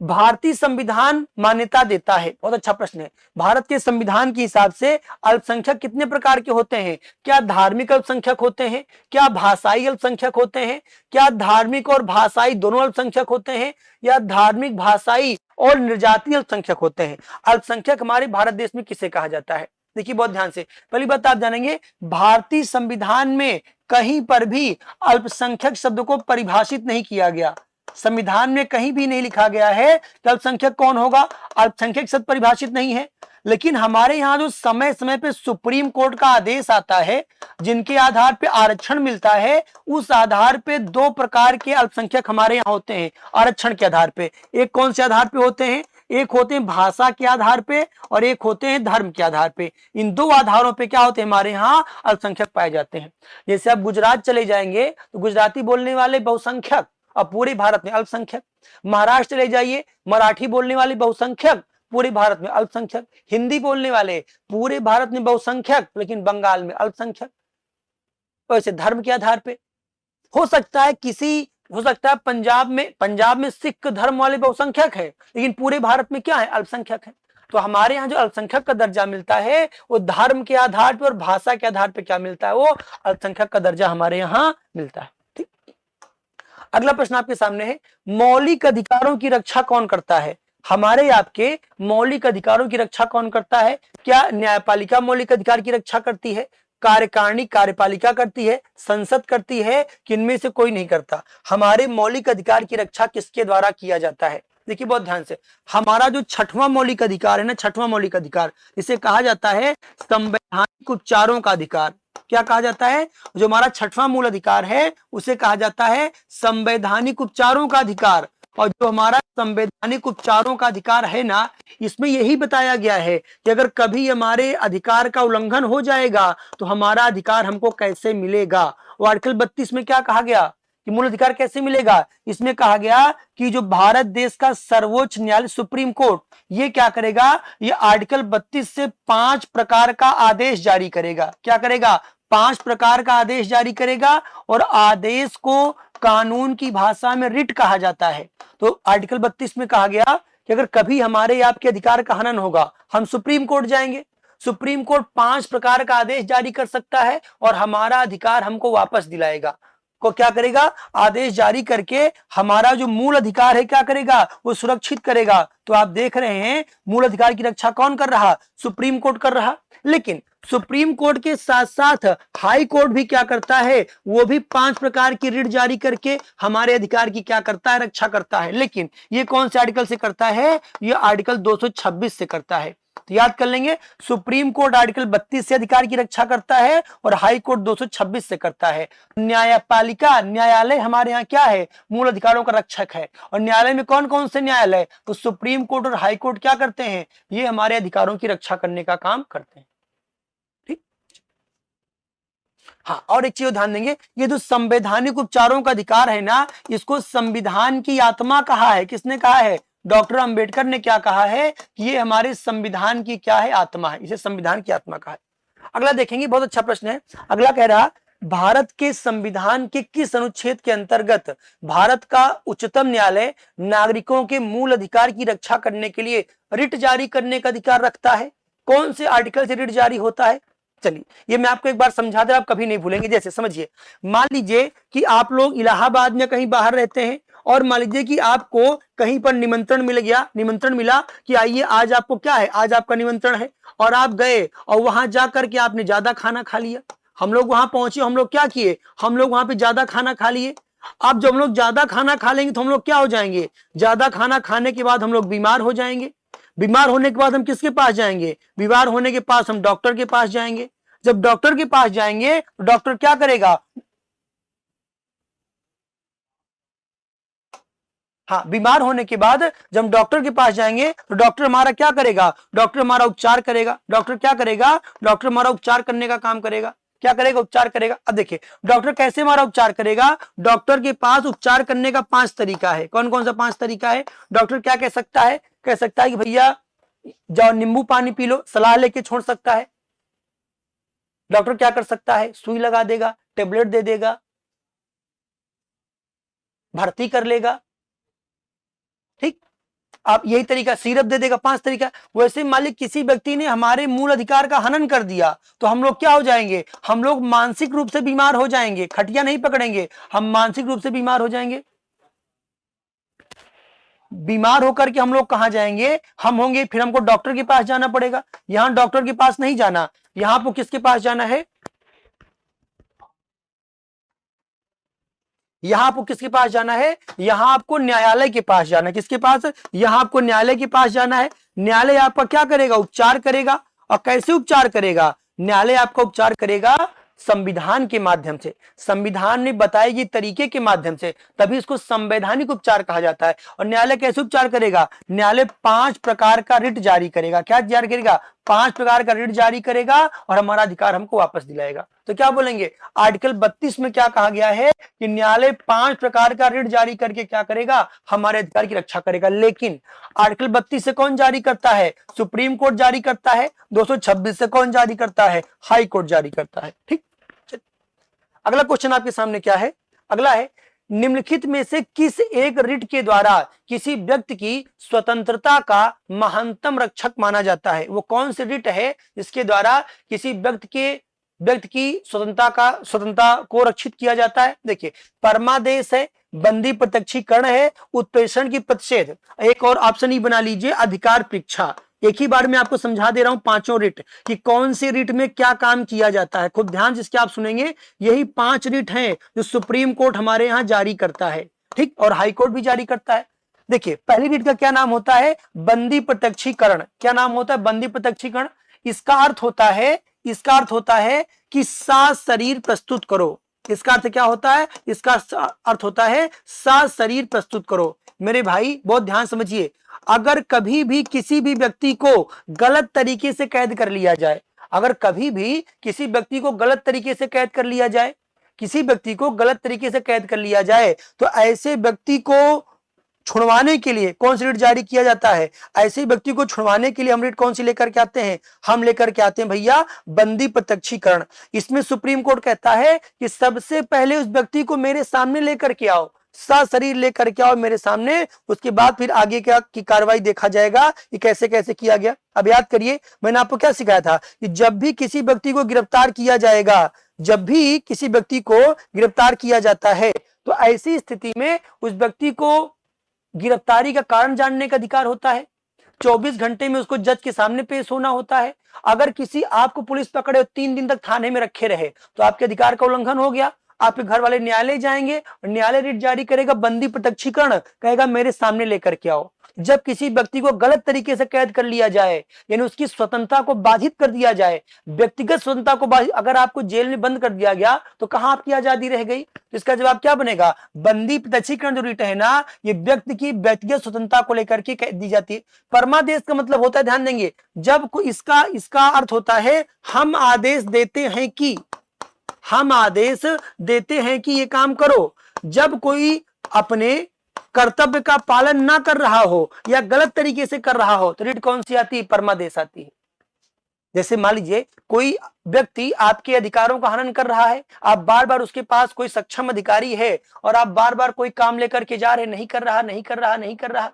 भारतीय संविधान मान्यता देता है, बहुत अच्छा प्रश्न है। भारत के संविधान के हिसाब से अल्पसंख्यक कितने प्रकार के होते हैं, क्या धार्मिक अल्पसंख्यक होते हैं, क्या भाषाई अल्पसंख्यक होते हैं, क्या धार्मिक और भाषाई दोनों अल्पसंख्यक होते हैं, या धार्मिक भाषाई और निर्जातीय अल्पसंख्यक होते हैं। अल्पसंख्यक हमारे भारत देश में किसे कहा जाता है, देखिए बहुत ध्यान से, पहली बात आप जानेंगे भारतीय संविधान में कहीं पर भी अल्पसंख्यक शब्द को परिभाषित नहीं किया गया। संविधान में कहीं भी नहीं लिखा गया है कि अल्पसंख्यक कौन होगा, अल्पसंख्यक शब्द परिभाषित नहीं है। लेकिन हमारे यहाँ जो समय समय पे सुप्रीम कोर्ट का आदेश आता है जिनके आधार पे आरक्षण मिलता है, उस आधार पे दो प्रकार के अल्पसंख्यक हमारे यहाँ होते हैं आरक्षण के आधार पे। एक कौन से आधार पे होते हैं, एक होते हैं भाषा के आधार पे और एक होते हैं धर्म के आधार पे। इन दो आधारों पे क्या होते हैं हमारे यहाँ अल्पसंख्यक पाए जाते हैं। जैसे आप गुजरात चले जाएंगे तो गुजराती बोलने वाले बहुसंख्यक और पूरे भारत में अल्पसंख्यक। महाराष्ट्र चले जाइए, मराठी बोलने वाले बहुसंख्यक, पूरे भारत में अल्पसंख्यक। हिंदी बोलने वाले पूरे भारत में बहुसंख्यक, लेकिन बंगाल में अल्पसंख्यक। वैसे धर्म के आधार पे हो सकता है किसी हो सकता है पंजाब में सिख धर्म वाले बहुसंख्यक है, लेकिन पूरे भारत में क्या है, अल्पसंख्यक है। तो हमारे यहाँ जो अल्पसंख्यक का दर्जा मिलता है वो धर्म के आधार पर और भाषा के आधार पर क्या मिलता है, वो अल्पसंख्यक का दर्जा हमारे यहाँ मिलता है। ठीक, अगला प्रश्न आपके सामने है, मौलिक अधिकारों की रक्षा कौन करता है? हमारे आपके मौलिक अधिकारों की रक्षा कौन करता है? क्या न्यायपालिका मौलिक अधिकार की रक्षा करती है, कार्यकारिणी कार्यपालिका करती है, संसद करती है, कि इनमें से कोई नहीं करता? हमारे मौलिक अधिकार की रक्षा किसके द्वारा किया जाता है? देखिए बहुत ध्यान से, हमारा जो छठवां मौलिक अधिकार है ना, छठवां मौलिक अधिकार, इसे कहा जाता है संवैधानिक उपचारों का अधिकार। क्या कहा जाता है? जो हमारा छठवां मूल अधिकार है उसे कहा जाता है संवैधानिक उपचारों का अधिकार। और जो हमारा संवैधानिक उपचारों का अधिकार है ना, इसमें यही बताया गया है कि अगर कभी हमारे अधिकार का उल्लंघन हो जाएगा तो हमारा अधिकार हमको कैसे मिलेगा। वो आर्टिकल 32 में क्या कहा गया कि मूल अधिकार कैसे मिलेगा? इसमें कहा गया कि जो भारत देश का सर्वोच्च न्यायालय सुप्रीम कोर्ट, ये क्या करेगा, ये आर्टिकल 32 से 5 प्रकार का आदेश जारी करेगा। क्या करेगा? 5 प्रकार का आदेश जारी करेगा, और आदेश को कानून की भाषा में रिट कहा जाता है। तो आर्टिकल 32 में कहा गया कि अगर कभी हमारे आपके अधिकार का हनन होगा, हम सुप्रीम कोर्ट जाएंगे, सुप्रीम कोर्ट 5 प्रकार का आदेश जारी कर सकता है और हमारा अधिकार हमको वापस दिलाएगा। को क्या करेगा? आदेश जारी करके हमारा जो मूल अधिकार है क्या करेगा, वो सुरक्षित करेगा। तो आप देख रहे हैं मूल अधिकार की रक्षा कौन कर रहा? सुप्रीम कोर्ट कर रहा। लेकिन सुप्रीम कोर्ट के साथ साथ हाई कोर्ट भी क्या करता है, वो भी 5 प्रकार की रिट जारी करके हमारे अधिकार की क्या करता है, रक्षा करता है। लेकिन ये कौन से आर्टिकल से करता है? ये आर्टिकल 226 से करता है। तो याद कर लेंगे, सुप्रीम कोर्ट आर्टिकल 32 से अधिकार की रक्षा करता है और हाई कोर्ट 226 से करता है। न्यायपालिका न्यायालय हमारे यहाँ क्या है, मूल अधिकारों का रक्षक है। और न्यायालय में कौन कौन से न्यायालय? तो सुप्रीम कोर्ट और हाई कोर्ट क्या करते हैं, ये हमारे अधिकारों की रक्षा करने का काम करते हैं। ठीक, हाँ, और एक चीज ध्यान देंगे, ये जो संवैधानिक उपचारों का अधिकार है ना, इसको संविधान की आत्मा कहा है। किसने कहा है? डॉक्टर अंबेडकर ने क्या कहा है कि ये हमारे संविधान की क्या है, आत्मा है। इसे संविधान की आत्मा कहा है। अगला देखेंगे, बहुत अच्छा प्रश्न है। अगला कह रहा, भारत के संविधान के किस अनुच्छेद के अंतर्गत भारत का उच्चतम न्यायालय नागरिकों के मूल अधिकार की रक्षा करने के लिए रिट जारी करने का अधिकार रखता है? कौन से आर्टिकल से रिट जारी होता है? चलिए ये मैं आपको एक बार समझा दे, आप कभी नहीं भूलेंगे। जैसे समझिए, मान लीजिए कि आप लोग इलाहाबाद में कहीं बाहर रहते हैं और मान लीजिए कि आपको कहीं पर निमंत्रण मिला कि आइए आज आपको क्या है, आज आपका निमंत्रण है, और आप गए और वहां जाकर के आपने ज्यादा खाना खा लिया। हम लोग वहां पहुंचे, हम लोग क्या किए, हम लोग वहां पे ज्यादा खाना खा लिए। अब जब हम लोग ज्यादा खाना खा लेंगे तो हम लोग क्या हो जाएंगे, ज्यादा खाना खाने के बाद हम लोग बीमार हो जाएंगे। बीमार होने के बाद हम किसके पास जाएंगे, बीमार होने के पास हम डॉक्टर के पास जाएंगे। जब डॉक्टर के पास जाएंगे तो डॉक्टर क्या करेगा, हाँ, बीमार होने के बाद जब हम डॉक्टर के पास जाएंगे तो डॉक्टर हमारा क्या करेगा, डॉक्टर हमारा उपचार करेगा। डॉक्टर क्या करेगा, डॉक्टर हमारा उपचार करने का काम करेगा। क्या करेगा, उपचार करेगा। अब देखिए डॉक्टर कैसे हमारा उपचार करेगा। डॉक्टर के पास उपचार करने का 5 तरीका है। कौन कौन सा 5 तरीका है? डॉक्टर क्या कह सकता है, कह सकता है कि भैया जाओ नींबू पानी पी लो, सलाह लेके छोड़ सकता है। डॉक्टर क्या कर सकता है, सुई लगा देगा, टेबलेट दे देगा, भर्ती कर लेगा। ठीक, आप यही तरीका, सिरप दे देगा। 5 तरीका। वैसे मालिक किसी व्यक्ति ने हमारे मूल अधिकार का हनन कर दिया तो हम लोग क्या हो जाएंगे, हम लोग मानसिक रूप से बीमार हो जाएंगे। खटिया नहीं पकड़ेंगे, हम मानसिक रूप से बीमार हो जाएंगे। बीमार होकर के हम लोग कहां जाएंगे, हम होंगे, फिर हमको डॉक्टर के पास जाना पड़ेगा। यहां डॉक्टर के पास नहीं जाना, यहां आपको किसके पास जाना है, यहां आपको किसके पास जाना है, यहां आपको न्यायालय के पास जाना है। किसके पास, यहां आपको न्यायालय के पास जाना है। न्यायालय आपका क्या करेगा, उपचार करेगा। और कैसे उपचार करेगा, न्यायालय आपका उपचार करेगा संविधान के माध्यम से, संविधान ने बताए गए तरीके के माध्यम से, तभी इसको संवैधानिक उपचार कहा जाता है। और न्यायालय कैसे उपचार करेगा, न्यायालय 5 प्रकार का रिट जारी करेगा। क्या जारी करेगा, 5 प्रकार का रिट जारी करेगा और हमारा अधिकार हमको वापस दिलाएगा। तो क्या बोलेंगे, आर्टिकल 32 में क्या कहा गया है कि न्यायालय 5 प्रकार का रिट जारी करके क्या करेगा, हमारे अधिकार की रक्षा करेगा। लेकिन आर्टिकल 32 से कौन जारी करता है, सुप्रीम कोर्ट जारी करता है। 226 से कौन जारी करता है, हाई कोर्ट जारी करता है। ठीक, अगला क्वेश्चन आपके सामने क्या है, अगला है, निम्नलिखित में से किस एक रिट के द्वारा किसी व्यक्ति की स्वतंत्रता का महानतम रक्षक माना जाता है? वो कौन सी रिट है जिसके द्वारा किसी व्यक्ति की स्वतंत्रता को रक्षित किया जाता है? देखिए, परमादेश है, बंदी प्रत्यक्षीकरण है, उत्प्रेषण की प्रतिषेध। एक और ऑप्शन ही बना लीजिए, अधिकार परीक्षा। एक ही बार में आपको समझा दे रहा हूं पांचों रिट कि कौन सी रिट में क्या काम किया जाता है। खूब ध्यान जिसके आप सुनेंगे, यही 5 रिट हैं जो सुप्रीम कोर्ट हमारे यहां जारी करता है, ठीक, और हाई कोर्ट भी जारी करता है। देखिए, पहली रिट का क्या नाम होता है? बंदी प्रत्यक्षीकरण। क्या नाम होता है? बंदी प्रत्यक्षीकरण। इसका अर्थ होता है कि शरीर प्रस्तुत करो। इसका अर्थ क्या होता है? इसका अर्थ होता है शरीर प्रस्तुत करो। मेरे भाई बहुत ध्यान समझिए, अगर कभी भी किसी भी व्यक्ति को गलत तरीके से कैद कर लिया जाए, अगर कभी भी किसी व्यक्ति को गलत तरीके से कैद कर लिया जाए, किसी व्यक्ति को गलत तरीके से कैद कर लिया जाए, तो ऐसे व्यक्ति को छुड़वाने के लिए कौन सी रिट जारी किया जाता है? ऐसे व्यक्ति को छुड़वाने के लिए हम रिट कौन सी लेकर के आते हैं? हम लेकर के आते हैं भैया बंदी प्रत्यक्षीकरण। इसमें सुप्रीम कोर्ट कहता है कि सबसे पहले उस व्यक्ति को मेरे सामने लेकर के आओ, सशरीर लेकर के आओ मेरे सामने, उसके बाद फिर आगे क्या की कार्रवाई देखा जाएगा कि कैसे कैसे किया गया। अब याद करिए, मैंने आपको क्या सिखाया था कि जब भी किसी व्यक्ति को गिरफ्तार किया जाएगा, जब भी किसी व्यक्ति को गिरफ्तार किया जाता है, तो ऐसी स्थिति में उस व्यक्ति को गिरफ्तारी का कारण जानने का अधिकार होता है। 24 घंटे में उसको जज के सामने पेश होना होता है। अगर किसी आपको पुलिस पकड़े और 3 दिन तक थाने में रखे रहे तो आपके अधिकार का उल्लंघन हो गया। आपके घर वाले न्यायालय जाएंगे और न्यायालय रिट जारी करेगा बंदी प्रत्यक्षीकरण, कहेगा मेरे सामने लेकर के आओ। जब किसी व्यक्ति को गलत तरीके से कैद कर लिया जाए, यानी उसकी स्वतंत्रता को बाधित कर दिया जाए, व्यक्तिगत स्वतंत्रता को बाधित, अगर आपको जेल में बंद कर दिया गया तो कहां आपकी आजादी रह गई? तो इसका जवाब क्या बनेगा? बंदी प्रत्यक्षीकरण जो रिट है ना, ये व्यक्ति की व्यक्तिगत स्वतंत्रता को लेकर के दी जाती है। परमादेश का मतलब होता है, ध्यान देंगे, जब इसका अर्थ होता है हम आदेश देते हैं कि, हम आदेश देते हैं कि ये काम करो। जब कोई अपने कर्तव्य का पालन ना कर रहा हो या गलत तरीके से कर रहा हो तो रिट कौन सी आती है? परमादेश आती है। जैसे मान लीजिए कोई व्यक्ति आपके अधिकारों का हनन कर रहा है, आप बार बार उसके पास कोई सक्षम अधिकारी है और आप बार बार कोई काम लेकर के जा रहे, नहीं कर रहा।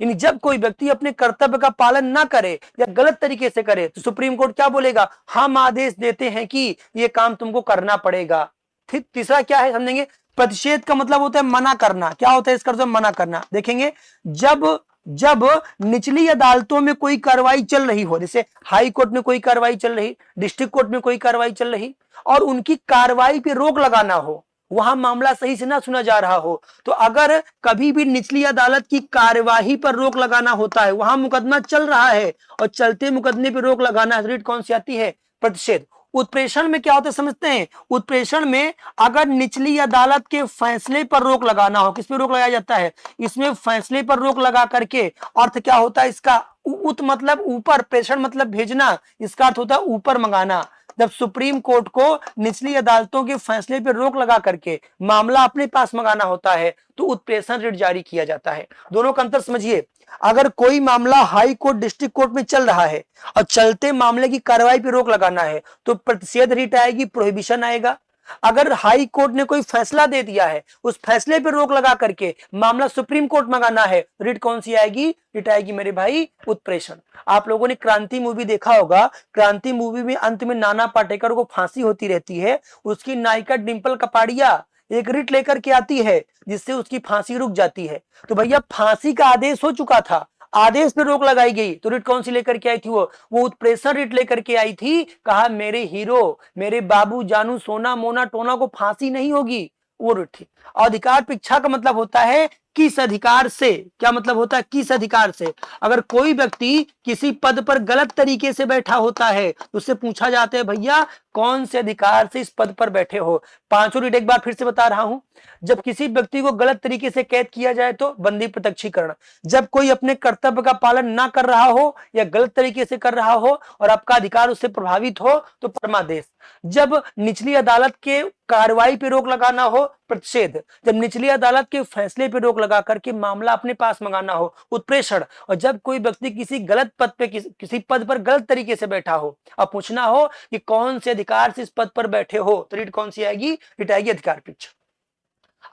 यानी जब कोई व्यक्ति अपने कर्तव्य का पालन ना करे या गलत तरीके से करे तो सुप्रीम कोर्ट क्या बोलेगा? हम आदेश देते हैं कि ये काम तुमको करना पड़ेगा। फिर तीसरा क्या है समझेंगे, प्रतिषेध का मतलब होता है मना करना। क्या होता है इसका मतलब? मना करना। देखेंगे, जब निचली अदालतों में कोई कार्रवाई चल रही हो, जैसे हाई कोर्ट में कोई कार्रवाई चल रही, डिस्ट्रिक्ट कोर्ट में कोई कार्रवाई चल रही, और उनकी कार्रवाई पे रोक लगाना हो, वहां मामला सही से ना सुना जा रहा हो, तो अगर कभी भी निचली अदालत की कार्यवाही पर रोक लगाना होता है, वहां मुकदमा चल रहा है और चलते मुकदमे पर रोक लगाना है, रिट कौन सी आती है? प्रतिषेध। उत्प्रेषण में क्या होता है समझते हैं? उत्प्रेषण में अगर निचली अदालत के फैसले पर रोक लगाना हो, किस पे रोक लगाया जाता है? इसमें फैसले पर रोक लगा करके अर्थ क्या होता है इसका? उत मतलब ऊपर, प्रेषण मतलब भेजना, इसका अर्थ होता है ऊपर मंगाना। जब सुप्रीम कोर्ट को निचली अदालतों के फैसले पर रोक लगा करके मामला अपने पास मंगाना होता है तो उत्प्रेषण रिट जारी किया जाता है। दोनों का अंतर समझिए। अगर कोई मामला हाई कोर्ट, डिस्ट्रिक्ट कोर्ट में चल रहा है और चलते मामले की कार्रवाई पर रोक लगाना है तो प्रतिषेध रिट आएगी, प्रोहिबिशन आएगा। अगर हाई कोर्ट ने कोई फैसला दे दिया है, उस फैसले पर रोक लगा करके मामला सुप्रीम कोर्ट मंगाना है, रिट कौन सी आएगी? रिट आएगी मेरे भाई उत्प्रेषण। आप लोगों ने क्रांति मूवी देखा होगा, क्रांति मूवी में अंत में नाना पाटेकर को फांसी होती रहती है, उसकी नायिका डिंपल कपाड़िया एक रिट लेकर के आती है जिससे उसकी फांसी रुक जाती है। तो भैया फांसी का आदेश हो चुका था, आदेश पे रोक लगाई गई, तो रिट कौन सी लेकर के आई थी? वो उत्प्रेषण रिट लेकर के आई थी। कहा मेरे हीरो, मेरे बाबू जानू सोना मोना टोना को फांसी नहीं होगी, वो रिट थी। अधिकार परीक्षा का मतलब होता है किस अधिकार से। क्या मतलब होता है? किस अधिकार से। अगर कोई व्यक्ति किसी पद पर गलत तरीके से बैठा होता है तो उससे पूछा जाता है भैया कौन से अधिकार से इस पद पर बैठे हो। पांचों रिट एक बार फिर से बता रहा हूं। जब किसी व्यक्ति को गलत तरीके से कैद किया जाए तो बंदी प्रत्यक्षीकरण। जब कोई अपने कर्तव्य का पालन ना कर रहा हो या गलत तरीके से कर रहा हो और आपका अधिकार उससे प्रभावित हो तो परमादेश। जब निचली अदालत के कार्रवाई पे रोक लगाना हो, प्रतिषेध। जब निचली अदालत के फैसले पे रोक लगा करके मामला अपने पास मंगाना हो, उत्प्रेषण। और जब कोई व्यक्ति किसी गलत पद पे, किसी पद पर गलत तरीके से बैठा हो, अब पूछना हो कि कौन से अधिकार से इस पद पर बैठे हो, तो रिट कौन सी आएगी? रिट आएगी अधिकार परीक्षा।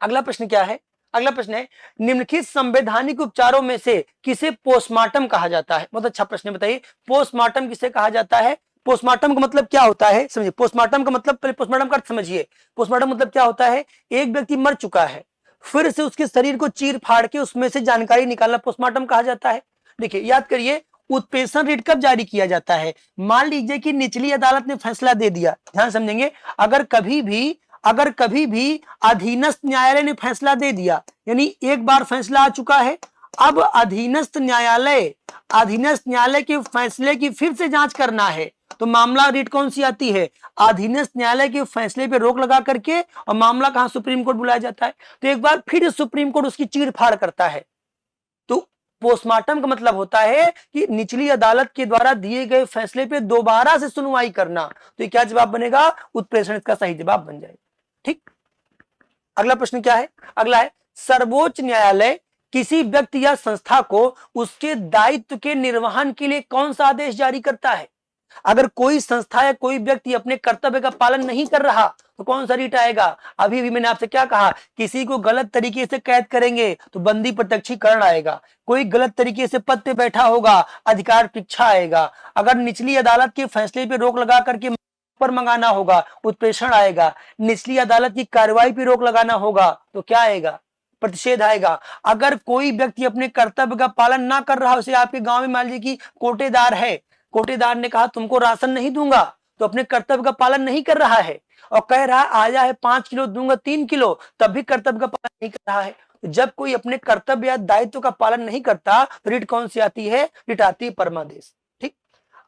अगला प्रश्न क्या है? अगला प्रश्न है, निम्नलिखित संवैधानिक उपचारों में से किसे पोस्टमार्टम कहा जाता है? बहुत अच्छा प्रश्न है, बताइए पोस्टमार्टम किसे कहा जाता है? पोस्टमार्टम का मतलब क्या होता है समझिए। पोस्टमार्टम का मतलब, पहले पोस्टमार्टम का अर्थ समझिए। पोस्टमार्टम मतलब क्या होता है? एक व्यक्ति मर चुका है, फिर से उसके शरीर को चीर फाड़ के उसमें से जानकारी निकालना पोस्टमार्टम कहा जाता है। देखिए याद करिए, उत्प्रेषण रिट कब जारी किया जाता है? मान लीजिए कि निचली अदालत ने फैसला दे दिया, ध्यान समझेंगे, अगर कभी भी अधीनस्थ न्यायालय ने फैसला दे दिया, यानी एक बार फैसला आ चुका है, अब अधीनस्थ न्यायालय के फैसले की फिर से जांच करना है, तो मामला रिट कौन सी आती है? अधीनस्थ न्यायालय के फैसले पे रोक लगा करके, और मामला कहां? सुप्रीम कोर्ट बुलाया जाता है। तो एक बार फिर सुप्रीम कोर्ट उसकी चीर फाड़ करता है। तो पोस्टमार्टम का मतलब होता है कि निचली अदालत के द्वारा दिए गए फैसले पे दोबारा से सुनवाई करना। तो ये क्या जवाब बनेगा? उत्प्रेषण इसका सही जवाब बन जाएगा। ठीक, अगला प्रश्न क्या है? अगला है, सर्वोच्च न्यायालय किसी व्यक्ति या संस्था को उसके दायित्व के निर्वहन के लिए कौन सा आदेश जारी करता है? अगर कोई संस्था या कोई व्यक्ति अपने कर्तव्य का पालन नहीं कर रहा तो कौन सा रीट आएगा? अभी भी मैंने आपसे क्या कहा, किसी को गलत तरीके से कैद करेंगे तो बंदी प्रत्यक्षीकरण आएगा, कोई गलत तरीके से पद पे बैठा होगा अधिकार परीक्षा आएगा, अगर निचली अदालत के फैसले पे रोक लगा करके पर मंगाना होगा उत्प्रेषण आएगा, निचली अदालत की कार्रवाई पे रोक लगाना होगा तो क्या आएगा? प्रतिषेध आएगा। अगर कोई व्यक्ति अपने कर्तव्य का पालन ना कर रहा, उसे आपके गांव में मान लीजिए कि कोटेदार है, कोटेदार ने कहा तुमको राशन नहीं दूंगा, तो अपने कर्तव्य का पालन नहीं कर रहा है और कह रहा है आया है 5 किलो दूंगा 3 किलो, तब भी कर्तव्य का पालन नहीं कर रहा है। तो जब कोई अपने कर्तव्य या दायित्व का पालन नहीं करता तो रिट कौन सी आती है? रिट आती है परमादेश। ठीक,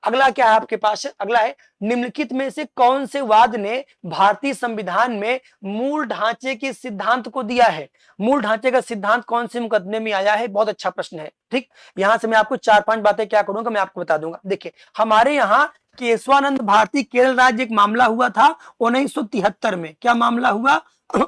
अगला क्या है आपके पास? अगला है, निम्नलिखित में से कौन से वाद ने भारतीय संविधान में मूल ढांचे के सिद्धांत को दिया है? मूल ढांचे का सिद्धांत कौन से मुकदमे में आया है? बहुत अच्छा प्रश्न है। ठीक, यहां से मैं आपको 4-5 बातें क्या करूंगा, मैं आपको बता दूंगा। देखिए, हमारे यहाँ केशवानंद भारती केरल राज्य एक मामला हुआ था 1973 में। क्या मामला हुआ?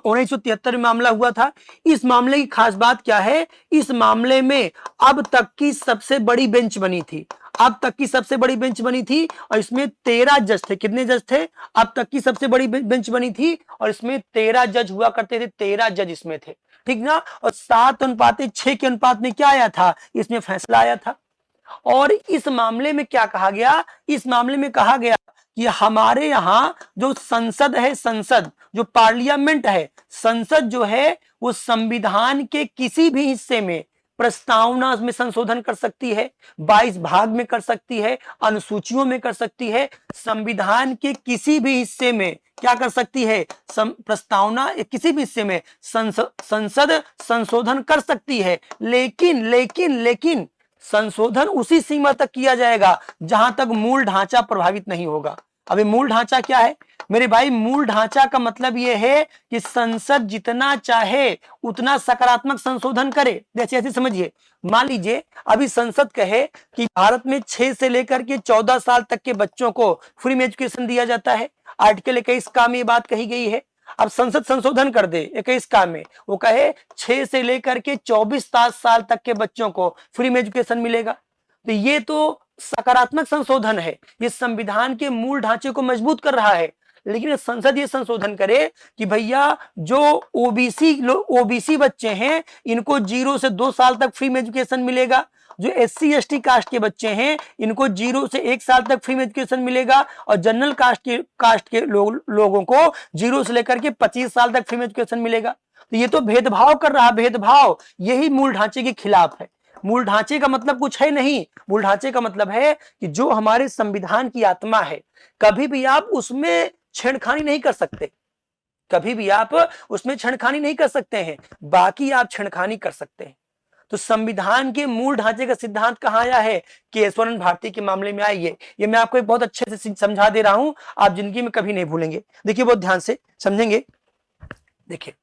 1973 में मामला हुआ था। इस मामले की खास बात क्या है? इस मामले में अब तक की सबसे बड़ी बेंच बनी थी, अब तक की सबसे बड़ी बेंच बनी थी, और इसमें 13 जज थे। कितने जज थे? अब तक की सबसे बड़ी बेंच बनी थी और इसमें 13 जज हुआ करते थे, 13 जज इसमें थे। ठीक ना? और 7:6 के अनुपात में क्या आया था? इसमें फैसला आया था। और इस मामले में क्या कहा गया? इस मामले में कहा गया कि हमारे यहाँ जो संसद है, संसद जो पार्लियामेंट है, संसद जो है वो संविधान के किसी भी हिस्से में प्रस्तावना में संशोधन कर सकती है, 22 भाग में कर सकती है, अनुसूचियों में कर सकती है, संविधान के किसी भी हिस्से में क्या कर सकती है? प्रस्तावना किसी भी हिस्से में संसद संशोधन कर सकती है। लेकिन लेकिन लेकिन संशोधन उसी सीमा तक किया जाएगा जहां तक मूल ढांचा प्रभावित नहीं होगा। अभी मूल ढांचा क्या है मेरे भाई? मूल ढांचा का मतलब यह है कि संसद जितना चाहे उतना सकारात्मक संशोधन करे। जैसे ऐसे समझिए, मान लीजिए अभी संसद कहे कि भारत में 6 से लेकर के 14 साल तक के बच्चों को फ्री में एजुकेशन दिया जाता है। आर्टिकल 21 का में ये बात कही गई है। अब संसद संशोधन कर दे 21 का में, वो कहे 6 से लेकर के 24 साल तक के बच्चों को फ्री में एजुकेशन मिलेगा, तो ये तो सकारात्मक संशोधन है, ये संविधान के मूल ढांचे को मजबूत कर रहा है। लेकिन संसद ये संशोधन करे कि भैया जो ओबीसी बच्चे हैं इनको 0 से 2 साल तक फ्री में एजुकेशन मिलेगा, जो SC ST कास्ट के बच्चे हैं इनको 0 से 1 साल तक फ्री में एजुकेशन मिलेगा, और जनरल कास्ट के लोगों को 0 से लेकर के 25 साल तक फ्री में एजुकेशन मिलेगा। तो ये तो भेदभाव कर रहा, भेदभाव, यही मूल ढांचे के खिलाफ है। मूल ढांचे का मतलब कुछ है नहीं, मूल ढांचे का मतलब है कि जो हमारे संविधान की आत्मा है, कभी भी आप उसमें छेड़खानी नहीं कर सकते, कभी भी आप उसमें छेड़खानी नहीं कर सकते हैं, बाकी आप छेड़खानी कर सकते हैं। तो संविधान के मूल ढांचे का सिद्धांत कहां आया है? केशवानंद भारती के मामले में आई है। ये मैं आपको एक बहुत अच्छे से समझा दे रहा हूं, आप जिंदगी में कभी नहीं भूलेंगे। देखिए बहुत ध्यान से समझेंगे। देखिए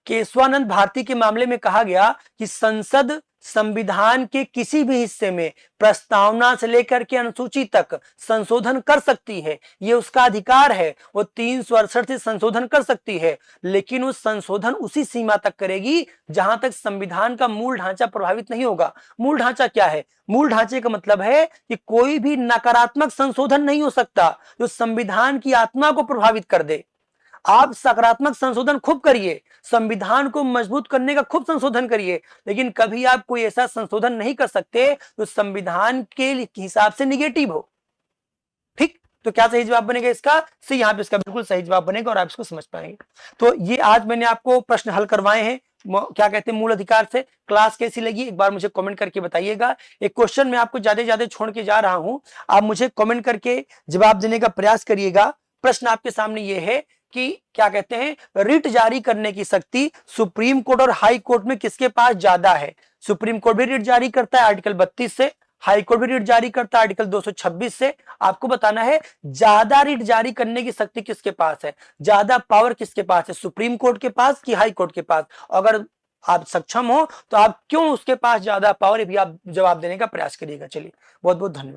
केशवानंद भारती के मामले में कहा गया कि संसद संविधान के किसी भी हिस्से में प्रस्तावना से लेकर के अनुसूची तक संशोधन कर सकती है, ये उसका अधिकार है। वो 368 से संशोधन कर सकती है, लेकिन वो संशोधन उसी सीमा तक करेगी जहां तक संविधान का मूल ढांचा प्रभावित नहीं होगा। मूल ढांचा क्या है? मूल ढांचे का मतलब है कि कोई भी नकारात्मक संशोधन नहीं हो सकता जो संविधान की आत्मा को प्रभावित कर दे। आप सकारात्मक संशोधन खूब करिए, संविधान को मजबूत करने का खूब संशोधन करिए, लेकिन कभी आप कोई ऐसा संशोधन नहीं कर सकते जो संविधान के हिसाब से निगेटिव हो। ठीक, तो क्या सही जवाब बनेगा इसका? सी, यहाँ पे इसका बिल्कुल सही जवाब बनेगा और आप इसको समझ पाएंगे। तो ये आज मैंने आपको प्रश्न हल करवाए हैं, क्या कहते हैं, मूल अधिकार से। क्लास कैसी लगी एक बार मुझे कमेंट करके बताइएगा। एक क्वेश्चन मैं आपको ज्यादा छोड़ के जा रहा हूं, आप मुझे कमेंट करके जवाब देने का प्रयास करिएगा। प्रश्न आपके सामने ये है कि क्या कहते हैं, रिट जारी करने की शक्ति सुप्रीम कोर्ट और हाई कोर्ट में किसके पास ज्यादा है? सुप्रीम कोर्ट भी रिट जारी करता है आर्टिकल 32 से, हाई कोर्ट भी रिट जारी करता है आर्टिकल 226 से। आपको बताना है ज्यादा रिट जारी करने की शक्ति किसके पास है, ज्यादा पावर किसके पास है, सुप्रीम कोर्ट के पास कि हाई कोर्ट के पास? अगर आप सक्षम हो तो आप क्यों उसके पास ज्यादा पावर, ये भी आप जवाब देने का प्रयास करिएगा। चलिए, बहुत बहुत धन्यवाद।